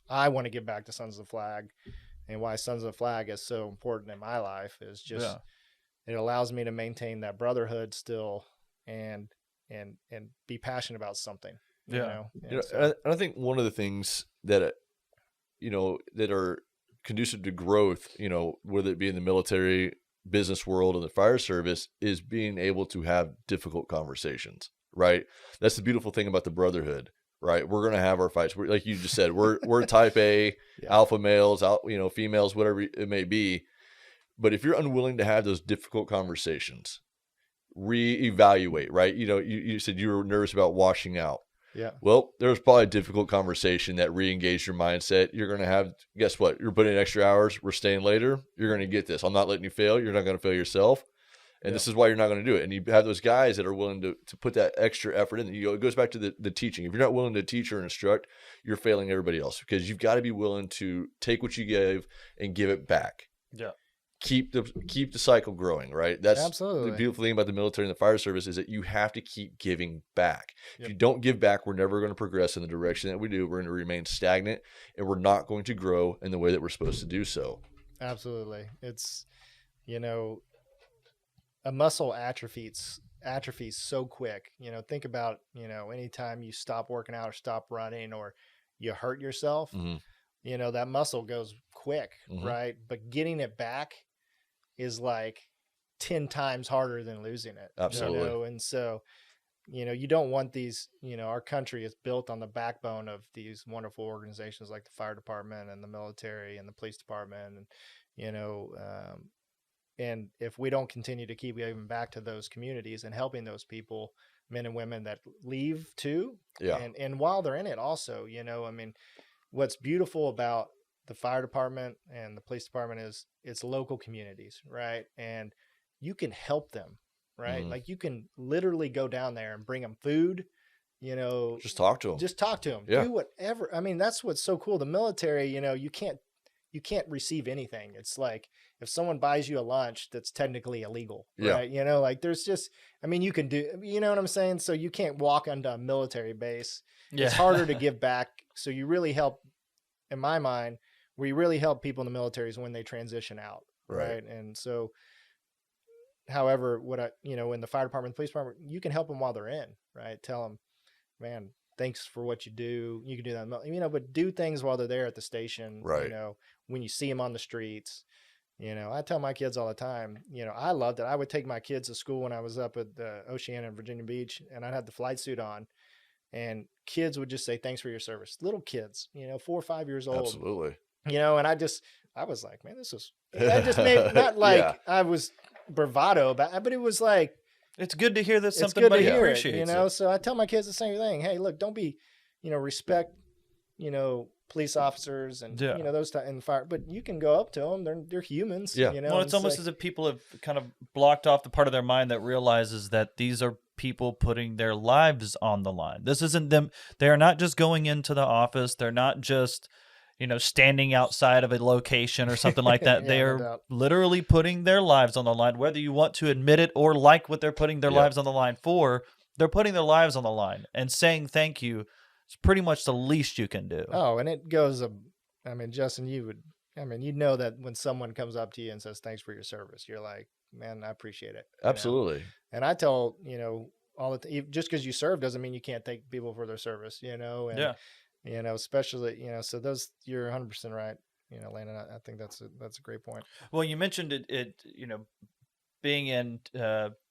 I want to give back to Sons of the Flag, and why Sons of the Flag is so important in my life is just, it allows me to maintain that brotherhood still, and be passionate about something. I think one of the things that, that are conducive to growth, whether it be in the military, business world, and the fire service, is being able to have difficult conversations, right? That's the beautiful thing about the brotherhood, right? We're going to have our fights. Like you just said, we're type A, alpha males, females, whatever it may be. But if you're unwilling to have those difficult conversations, reevaluate, right? You said you were nervous about washing out. Yeah. Well, there's probably a difficult conversation that re-engaged your mindset. You're going to have, guess what? You're putting in extra hours. We're staying later. You're going to get this. I'm not letting you fail. You're not going to fail yourself. And this is why you're not going to do it. And you have those guys that are willing to put that extra effort in. It goes back to the teaching. If you're not willing to teach or instruct, you're failing everybody else, because you've got to be willing to take what you give and give it back. Yeah. Keep the cycle growing, right? That's absolutely the beautiful thing about the military and the fire service, is that you have to keep giving back. If you don't give back, we're never going to progress in the direction that we do. We're going to remain stagnant, and we're not going to grow in the way that we're supposed to do so. Absolutely. It's, a muscle atrophies so quick. Think about, anytime you stop working out or stop running or you hurt yourself, that muscle goes quick, right? But getting it back is like 10 times harder than losing it. Absolutely. And so, you don't want these, our country is built on the backbone of these wonderful organizations like the fire department and the military and the police department. And, and if we don't continue to keep giving back to those communities and helping those people, men and women that leave too. And while they're in it also, what's beautiful about the fire department and the police department is it's local communities, right? And you can help them, right? Like you can literally go down there and bring them food, just talk to them, do whatever. That's what's so cool. The military, you can't receive anything. It's like if someone buys you a lunch, that's technically illegal, right? Like there's just, you can do, you know what I'm saying? So you can't walk onto a military base. It's harder to give back. So you really help, in my mind, we really help people in the military is when they transition out. Right. And so, however, in the fire department, the police department, you can help them while they're in, right? Tell them, man, thanks for what you do. You can do that, but do things while they're there at the station, right? When you see them on the streets, I tell my kids all the time, I loved it. I would take my kids to school when I was up at the Oceana in Virginia Beach, and I'd have the flight suit on, and kids would just say, thanks for your service. Little kids, 4 or 5 years old. Absolutely. And I was like, man, that just made, not like I was bravado about it, but it was like, it's good to hear that somebody appreciates it. So I tell my kids the same thing. Hey, look, don't be, respect, police officers and, those type in fire, but you can go up to them. They're humans. Yeah. Well, it's almost as if people have kind of blocked off the part of their mind that realizes that these are people putting their lives on the line. This isn't them. They are not just going into the office. They're not just, standing outside of a location or something like that. Yeah, They no are doubt. literally putting their lives on the line, whether you want to admit it or like what they're putting their lives on the line for. They're putting their lives on the line, and saying thank you is pretty much the least you can do. Oh, and it goes, Justin, you know that when someone comes up to you and says, thanks for your service, you're like, man, I appreciate it. Absolutely. And I tell, just because you serve doesn't mean you can't thank people for their service, and, especially, so you're 100% right. Landon, I think that's a great point. Well, you mentioned it being in,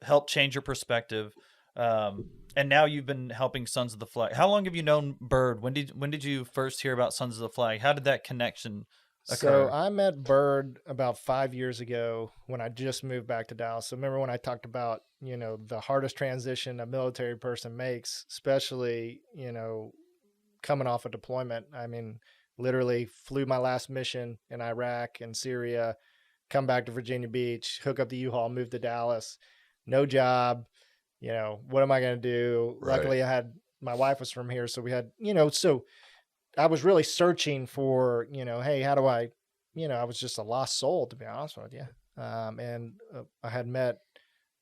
help change your perspective. And now you've been helping Sons of the Flag. How long have you known Bird? When did you first hear about Sons of the Flag? How did that connection occur? So I met Bird about 5 years ago when I just moved back to Dallas. So remember when I talked about, the hardest transition a military person makes, especially, coming off a deployment. I mean, literally flew my last mission in Iraq and Syria, come back to Virginia Beach, hook up the U-Haul, move to Dallas, no job. What am I going to do? Right. Luckily my wife was from here. So we had, so I was really searching for, hey, how do I was just a lost soul, to be honest with you. And I had met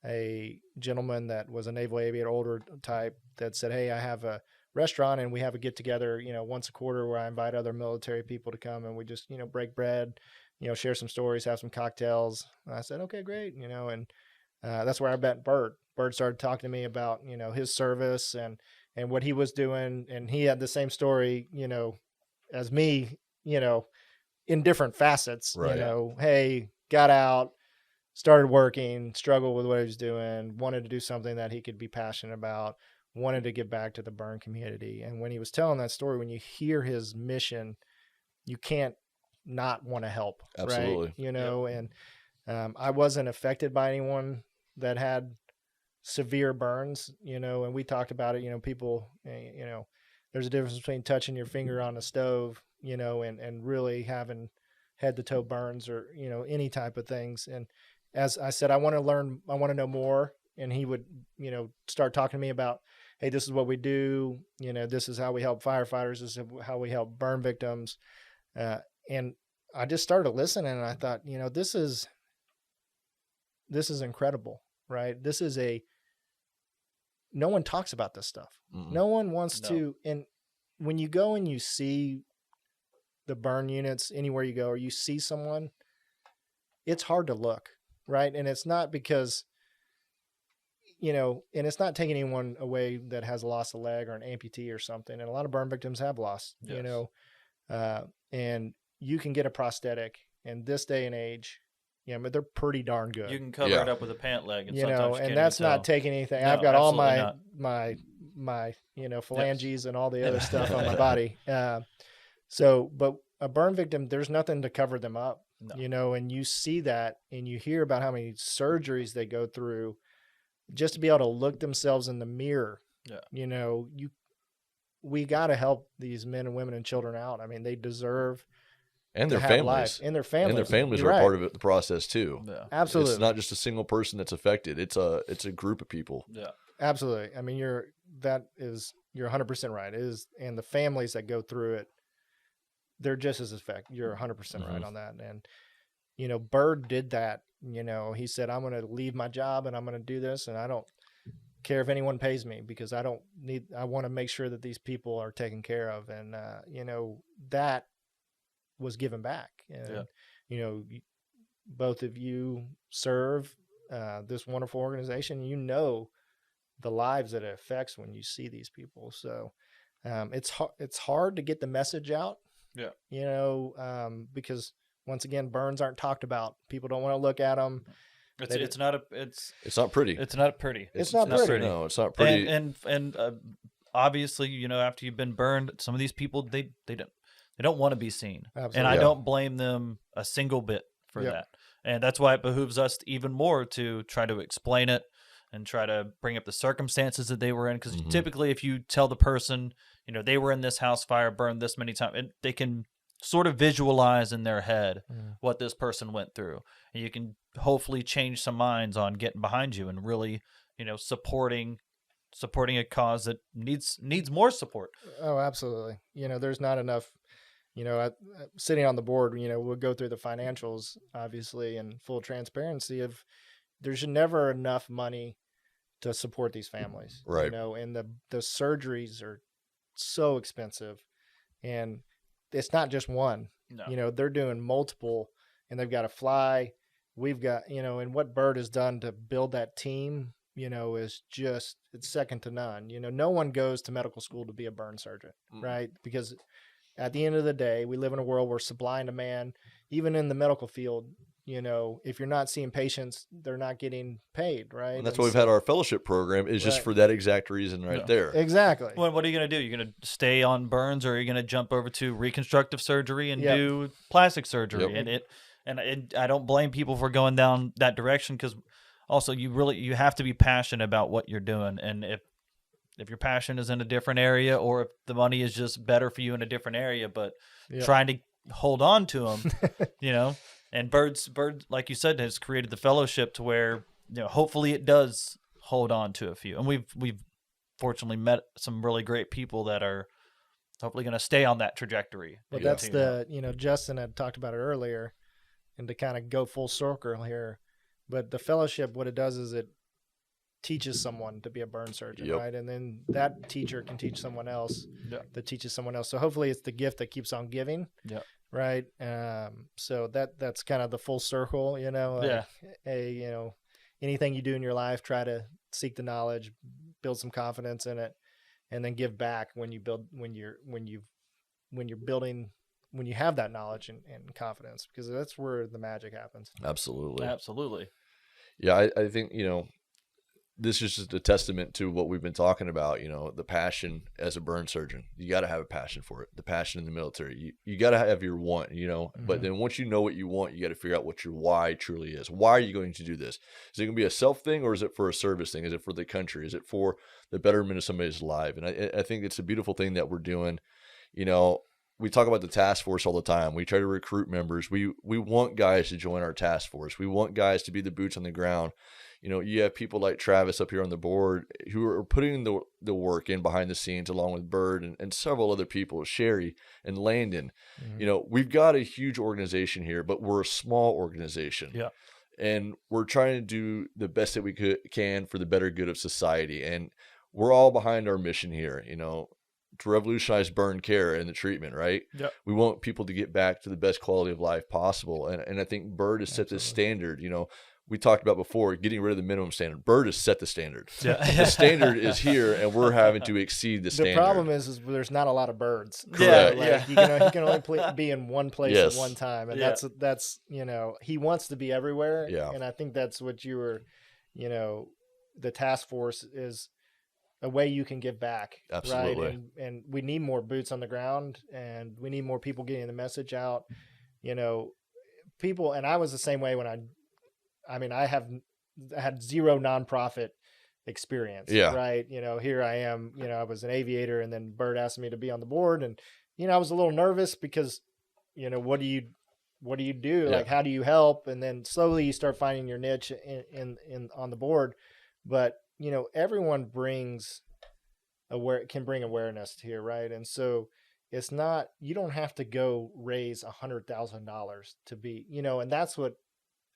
a gentleman that was a naval aviator, older type, that said, hey, I have a restaurant and we have a get together, once a quarter where I invite other military people to come and we just, break bread, share some stories, have some cocktails. And I said, okay, great. And that's where I met Bird. Bird started talking to me about, his service and what he was doing. And he had the same story, as me, in different facets, Right. Hey, got out, started working, struggled with what he was doing, wanted to do something that he could be passionate about, wanted to get back to the burn community. And when he was telling that story, when you hear his mission, you can't not want to help. Absolutely. Right? And I wasn't affected by anyone that had severe burns, and we talked about it, people, there's a difference between touching your finger on the stove, and really having head to toe burns or, any type of things. And as I said, I want to know more. And he would, start talking to me about, hey, this is what we do. This is how we help firefighters. This is how we help burn victims. And I just started listening and I thought, this is incredible, right? No one talks about this stuff. Mm-mm. No one wants to. And when you go and you see the burn units anywhere you go, or you see someone, it's hard to look, right? And it's not because, and it's not taking anyone away that has lost a leg or an amputee or something. And a lot of burn victims have lost, Yes. And you can get a prosthetic in this day and age. But they're pretty darn good. You can cover it up with a pant leg, and sometimes you and can't that's even not tell. taking anything. No, I've got all absolutely my not. phalanges and all the other stuff on my body. But a burn victim, there's nothing to cover them up. No. And you see that, and you hear about how many surgeries they go through just to be able to look themselves in the mirror. Yeah. We got to help these men and women and children out. I mean, they deserve. And their to have families. life. And their families. And their families You're are right. part of the process too. Yeah. Absolutely. It's not just a single person that's affected. It's a group of people. Yeah. Absolutely. I mean, you're 100% right. It is, and the families that go through it, they're just as affected. You're 100% right on that. And, Bird did that. He said, I'm going to leave my job and I'm going to do this. And I don't care if anyone pays me because I want to make sure that these people are taken care of. And, that was given back. And, both of you serve this wonderful organization. The lives that it affects when you see these people. So it's hard to get the message out. Yeah. Because once again, burns aren't talked about. People don't want to look at them. It's not pretty. It's not pretty. No, it's not pretty. And obviously, after you've been burned, some of these people they don't want to be seen. Absolutely. And I don't blame them a single bit for that. And that's why it behooves us even more to try to explain it and try to bring up the circumstances that they were in. Because typically, if you tell the person, they were in this house fire, burned this many times, and they can sort of visualize in their head what this person went through. And you can hopefully change some minds on getting behind you and really, supporting a cause that needs more support. Oh, absolutely. There's not enough Sitting on the board, we'll go through the financials, obviously, and full transparency of there's never enough money to support these families, right? And the surgeries are so expensive, and it's not just one. No. They're doing multiple, and they've got to fly. We've got, and what Bird has done to build that team, is just, it's second to none. No one goes to medical school to be a burn surgeon, right? Because at the end of the day, we live in a world where supply and demand, even in the medical field, if you're not seeing patients, they're not getting paid, right? And that's why we've had our fellowship program is just for that exact reason there. Exactly. Well, what are you going to do? You're going to stay on burns, or are you going to jump over to reconstructive surgery and do plastic surgery? Yep. And I don't blame people for going down that direction, because also you have to be passionate about what you're doing. And if your passion is in a different area, or if the money is just better for you in a different area, but trying to hold on to them, and Bird, like you said, has created the fellowship to where, hopefully it does hold on to a few. And we've fortunately met some really great people that are hopefully going to stay on that trajectory. But that's Justin had talked about it earlier, and to kind of go full circle here. But the fellowship, what it does is it teaches someone to be a burn surgeon, right? And then that teacher can teach someone else that teaches someone else. So hopefully it's the gift that keeps on giving. Yeah. Right. So that's kind of the full circle, anything you do in your life, try to seek the knowledge, build some confidence in it, and then give back when you have that knowledge and confidence, because that's where the magic happens. Absolutely. Yeah. I think, this is just a testament to what we've been talking about, the passion as a burn surgeon. You got to have a passion for it. The passion in the military. You got to have your want, but then once you know what you want, you got to figure out what your why truly is. Why are you going to do this? Is it going to be a self thing, or is it for a service thing? Is it for the country? Is it for the betterment of somebody's life? And I think it's a beautiful thing that we're doing. We talk about the task force all the time. We try to recruit members. We want guys to join our task force. We want guys to be the boots on the ground. You have people like Travis up here on the board who are putting the work in behind the scenes, along with Bird and several other people, Sherry and Landon. We've got a huge organization here, but we're a small organization. Yeah. And we're trying to do the best that we can for the better good of society. And we're all behind our mission here, to revolutionize burn care and the treatment, right? Yeah. We want people to get back to the best quality of life possible. And I think Bird has set this standard, we talked about before, getting rid of the minimum standard. Bird has set the standard. Yeah. The standard is here, and we're having to exceed the standard. The problem is there's not a lot of birds. Correct. You can only be in one place at one time, and that's he wants to be everywhere. Yeah. And I think that's what you were, the task force is a way you can give back. Absolutely. Right? And we need more boots on the ground, and we need more people getting the message out. People, and I was the same way when I had zero nonprofit experience. Yeah. Right. Here I am, I was an aviator, and then Bird asked me to be on the board, and, I was a little nervous because, what do you do? Yeah. Like, how do you help? And then slowly you start finding your niche in on the board. But, everyone can bring awareness here. Right. And so it's not, you don't have to go raise $100,000 to be, and that's what,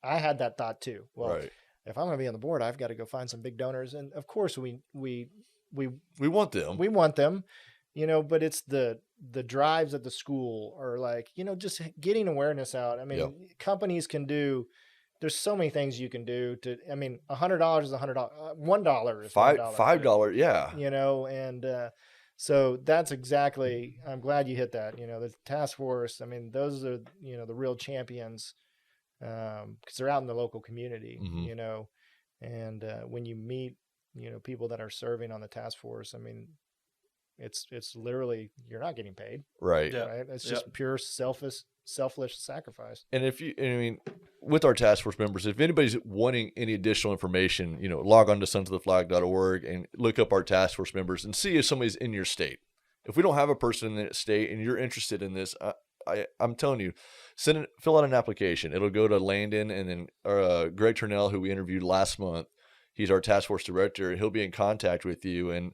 I had that thought too. Well, right. If I'm going to be on the board, I've got to go find some big donors, and of course we want them. We want them, But it's the drives at the school, or like just getting awareness out. Companies can do. There's so many things you can do to. $100 is $100. $1 is $5. Yeah. And so that's exactly. I'm glad you hit that. The task force. Those are the real champions. Because they're out in the local community, and when you meet, people that are serving on the task force, it's literally, you're not getting paid. Right. Yeah. Right. It's just pure selfless sacrifice. And with our task force members, if anybody's wanting any additional information, log on to sonsoftheflag.org and look up our task force members and see if somebody's in your state. If we don't have a person in that state and you're interested in this, I'm telling you, fill out an application. It'll go to Landon, and then Greg Turnell, who we interviewed last month. He's our task force director. He'll be in contact with you, and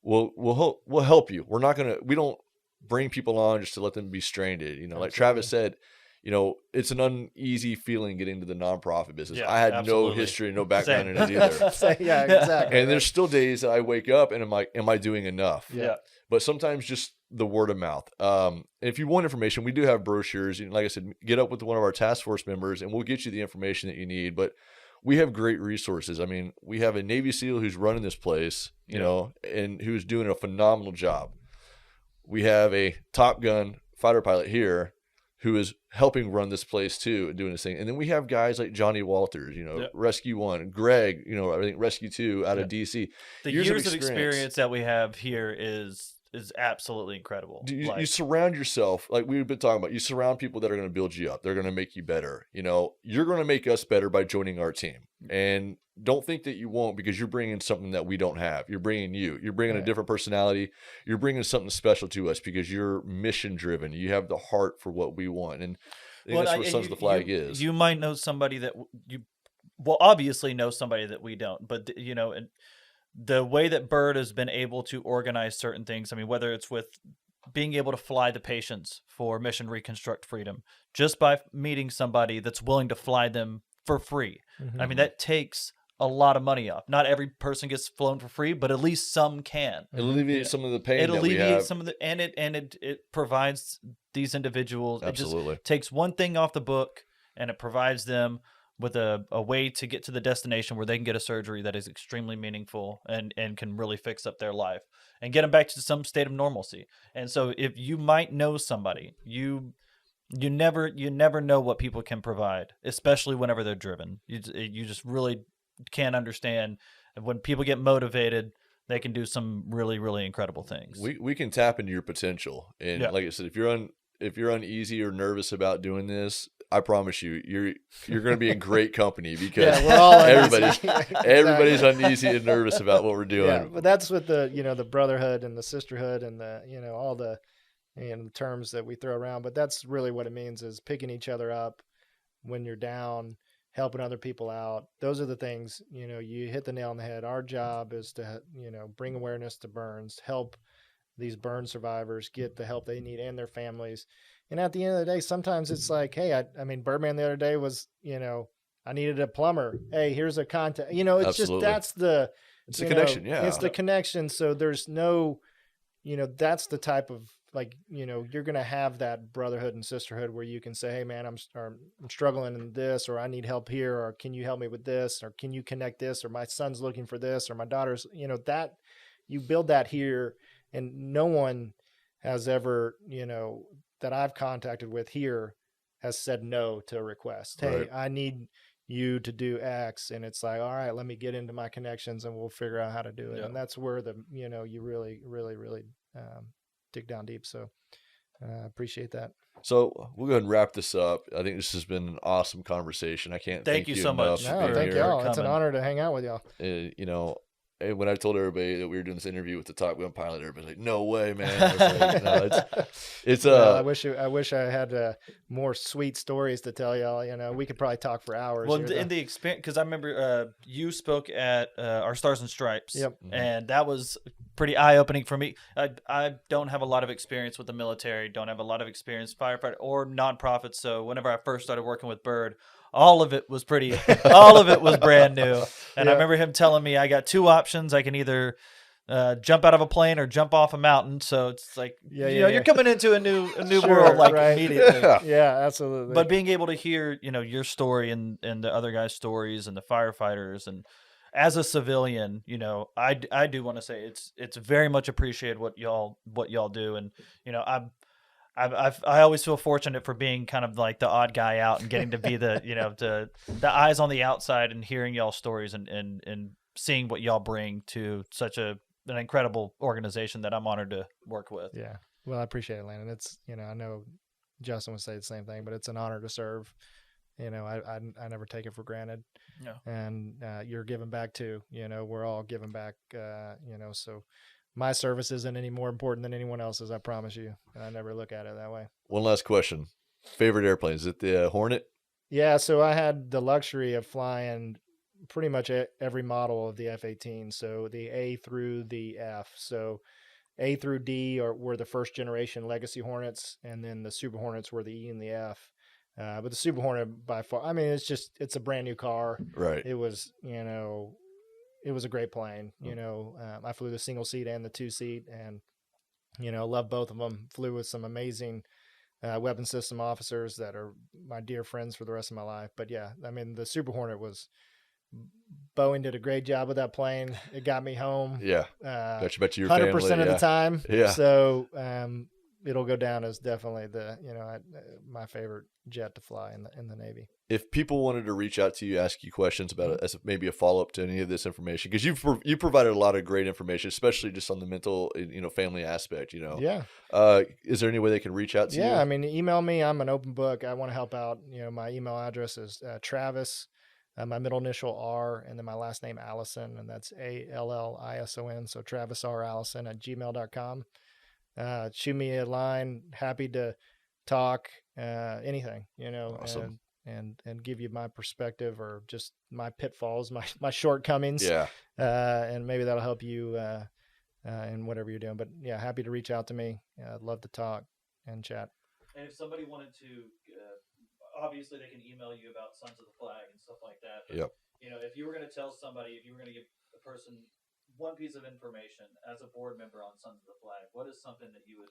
we'll help you. We don't bring people on just to let them be stranded. You know, like Absolutely. Travis said, you know, it's an uneasy feeling getting into the nonprofit business. Yeah, I had absolutely. no history, no background Same. in it either. Yeah, exactly. And there's still days that I wake up and I'm like, am I doing enough? Yeah. But sometimes just the word of mouth. If you want information, we do have brochures. Like I said, get up with one of our task force members and we'll get you the information that you need. But we have great resources. I mean, we have a Navy SEAL who's running this place, you know, and who's doing a phenomenal job. We have a Top Gun fighter pilot here who is helping run this place too and doing this thing. And then we have guys like Johnny Walters, you know, Rescue 1, Greg, you know, I think Rescue 2 out of DC. The years of experience that we have here is absolutely incredible. You surround yourself, like we've been talking about, you surround people that are going to build you up. They're going to make you better. You know, you're going to make us better by joining our team. And don't think that you won't, because you're bringing something that we don't have. You're bringing You're bringing a different personality. You're bringing something special to us because you're mission driven. You have the heart for what we want. And I think that's what Sons of the Flag is. You might know somebody that you will obviously know somebody that we don't, but you know, and the way that Bird has been able to organize certain things, I mean, whether it's with being able to fly the patients for Mission Reconstruct Freedom, just by meeting somebody that's willing to fly them for free. I mean, that takes a lot of money off. Not every person gets flown for free, but at least some can. It alleviates some of the pain. It alleviates some of the, and it provides these individuals. Absolutely. It just takes one thing off the book, and it provides them with a way to get to the destination where they can get a surgery that is extremely meaningful and can really fix up their life and get them back to some state of normalcy. And so if you might know somebody, you never know what people can provide, especially whenever they're driven. You just really can't understand. When people get motivated, they can do some really, really incredible things. We can tap into your potential. And like I said, if you're uneasy or nervous about doing this, I promise you, you're going to be in great company, because we're all everybody's uneasy and nervous about what we're doing. Yeah, but that's with the, you know, the brotherhood and the sisterhood and the, you know, all the terms that we throw around. But that's really what it means, is picking each other up when you're down, helping other people out. Those are the things, you know, you hit the nail on the head. Our job is to, you know, bring awareness to burns, help these burn survivors get the help they need and their families. And at the end of the day, sometimes it's like, hey, I mean, Birdman the other day was, you know, I needed a plumber. Hey, here's a contact. You know, it's Absolutely. just, it's the connection. It's the connection. So there's no, you know, that's the type of, like, you know, you're going to have that brotherhood and sisterhood where you can say, hey man, I'm struggling in this, or I need help here, or can you help me with this, or can you connect this, or my son's looking for this, or my daughter's, you know, that you build that here. And no one has ever, you know, that I've contacted with here has said no to a request. Hey, Right. I need you to do X. And it's like, all right, let me get into my connections and we'll figure out how to do it. Yeah. And that's where you know, you really, really, really dig down deep. So appreciate that. So we'll go ahead and wrap this up. I think this has been an awesome conversation. I can't Thank you so much. enough No, for being thank here. y'all. It's an coming. honor to hang out with y'all. You know, and when I told everybody that we were doing this interview with the Top Gun pilot, everybody's like, "No way, man!" I was like, no, it's I wish I had more sweet stories to tell y'all. You know, we could probably talk for hours. Well, here, in the experience, because I remember you spoke at our Stars and Stripes, Yep. and that was pretty eye-opening for me. I don't have a lot of experience with the military, don't have a lot of experience firefighter or nonprofits. So whenever I first started working with Bird, all of it was brand new. And I remember him telling me I got two options. I can either jump out of a plane or jump off a mountain. So it's like, you're coming into a new Sure, world, like right. immediately. Yeah, absolutely. But being able to hear, you know, your story and the other guys' stories and the firefighters, and as a civilian, you know, I do want to say it's very much appreciated what y'all do. And, you know, I always feel fortunate for being kind of like the odd guy out and getting to be the, you know, the eyes on the outside and hearing y'all stories and seeing what y'all bring to such an incredible organization that I'm honored to work with. Yeah. Well, I appreciate it, Landon. It's, you know, I know Justin would say the same thing, but it's an honor to serve. You know, I never take it for granted. No. And you're giving back too. You know, we're all giving back, you know, so my service isn't any more important than anyone else's, I promise you. And I never look at it that way. One last question. Favorite airplane? Is it the Hornet? Yeah, so I had the luxury of flying pretty much every model of the F-18, so the A through the F. So A through D were the first generation Legacy Hornets, and then the Super Hornets were the E and the F. But the Super Hornet by far, I mean, it's a brand new car. Right. It was, it was a great plane. I flew the single seat and the 2-seat, and, love both of them. Flew with some amazing weapon system officers that are my dear friends for the rest of my life. But yeah, I mean, the Super Hornet Boeing did a great job with that plane. It got me home. Yeah. Bet you your 100% family, of the time. Yeah. So it'll go down as definitely my favorite jet to fly in the Navy. If people wanted to reach out to you, ask you questions about it as maybe a follow-up to any of this information, because you provided a lot of great information, especially just on the mental, family aspect, Yeah. Is there any way they can reach out to you? Yeah. I mean, email me. I'm an open book. I want to help out. My email address is Travis, my middle initial R, and then my last name Allison, and that's Allison. So Travis R. Allison at gmail.com. Shoot me a line. Happy to talk, anything, Awesome. and give you my perspective or just my pitfalls, my shortcomings. Yeah. And maybe that'll help you in whatever you're doing. But yeah, happy to reach out to me. I'd love to talk and chat. And if somebody wanted to, obviously they can email you about Sons of the Flag and stuff like that. But, Yep. If you were going to tell somebody, if you were going to give a person one piece of information as a board member on Sons of the Flag, what is something that you would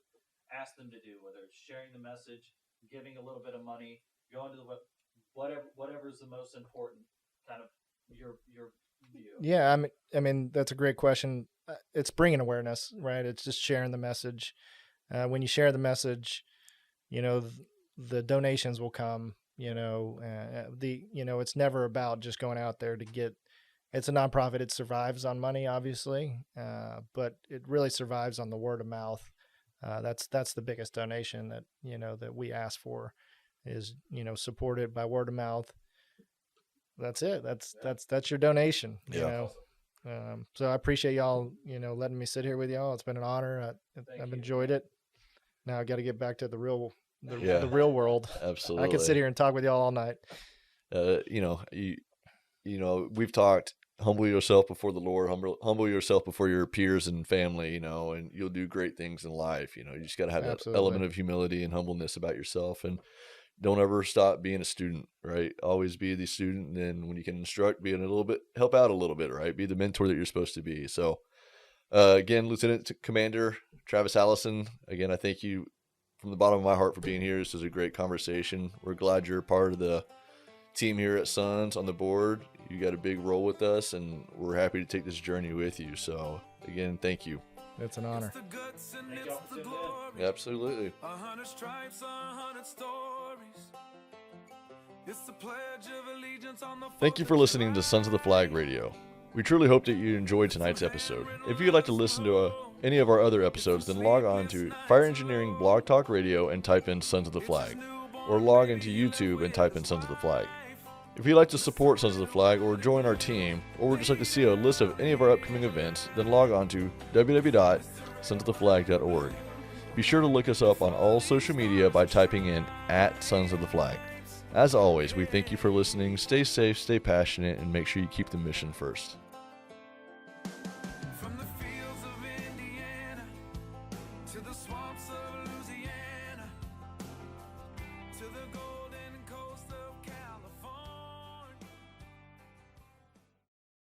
ask them to do, whether it's sharing the message, giving a little bit of money, going to the whatever is the most important, kind of your view? Yeah, I mean that's a great question. It's bringing awareness, right? It's just sharing the message. When you share the message, the donations will come. It's never about just going out there to get. It's a nonprofit. It survives on money, obviously, but it really survives on the word of mouth. That's the biggest donation that we ask for is, supported by word of mouth. That's it. That's your donation, Yeah. So I appreciate y'all, letting me sit here with y'all. It's been an honor. I've enjoyed it. Now I got to get back to the real world. Absolutely. I could sit here and talk with y'all all night. We've talked, humble yourself before the Lord, humble yourself before your peers and family, and you'll do great things in life. You just got to have that element of humility and humbleness about yourself, and don't ever stop being a student, right? Always be the student. And then when you can instruct, help out a little bit, right? Be the mentor that you're supposed to be. So, again, Lieutenant Commander Travis Allison, again, I thank you from the bottom of my heart for being here. This was a great conversation. We're glad you're part of the team here at Sons on the board. You got a big role with us, and we're happy to take this journey with you. So, again, thank you. It's an honor. Absolutely. 100 stripes, 100 stories. It's the pledge of allegiance on the. Thank you for listening to Sons of the Flag Radio. We truly hope that you enjoyed tonight's episode. If you'd like to listen to any of our other episodes, then log on to Fire Engineering Blog Talk Radio and type in Sons of the Flag, or log into YouTube and type in Sons of the Flag. If you'd like to support Sons of the Flag or join our team, or would just like to see a list of any of our upcoming events, then log on to www.sonsoftheflag.org. Be sure to look us up on all social media by typing in @SonsOfTheFlag. As always, we thank you for listening. Stay safe, stay passionate, and make sure you keep the mission first.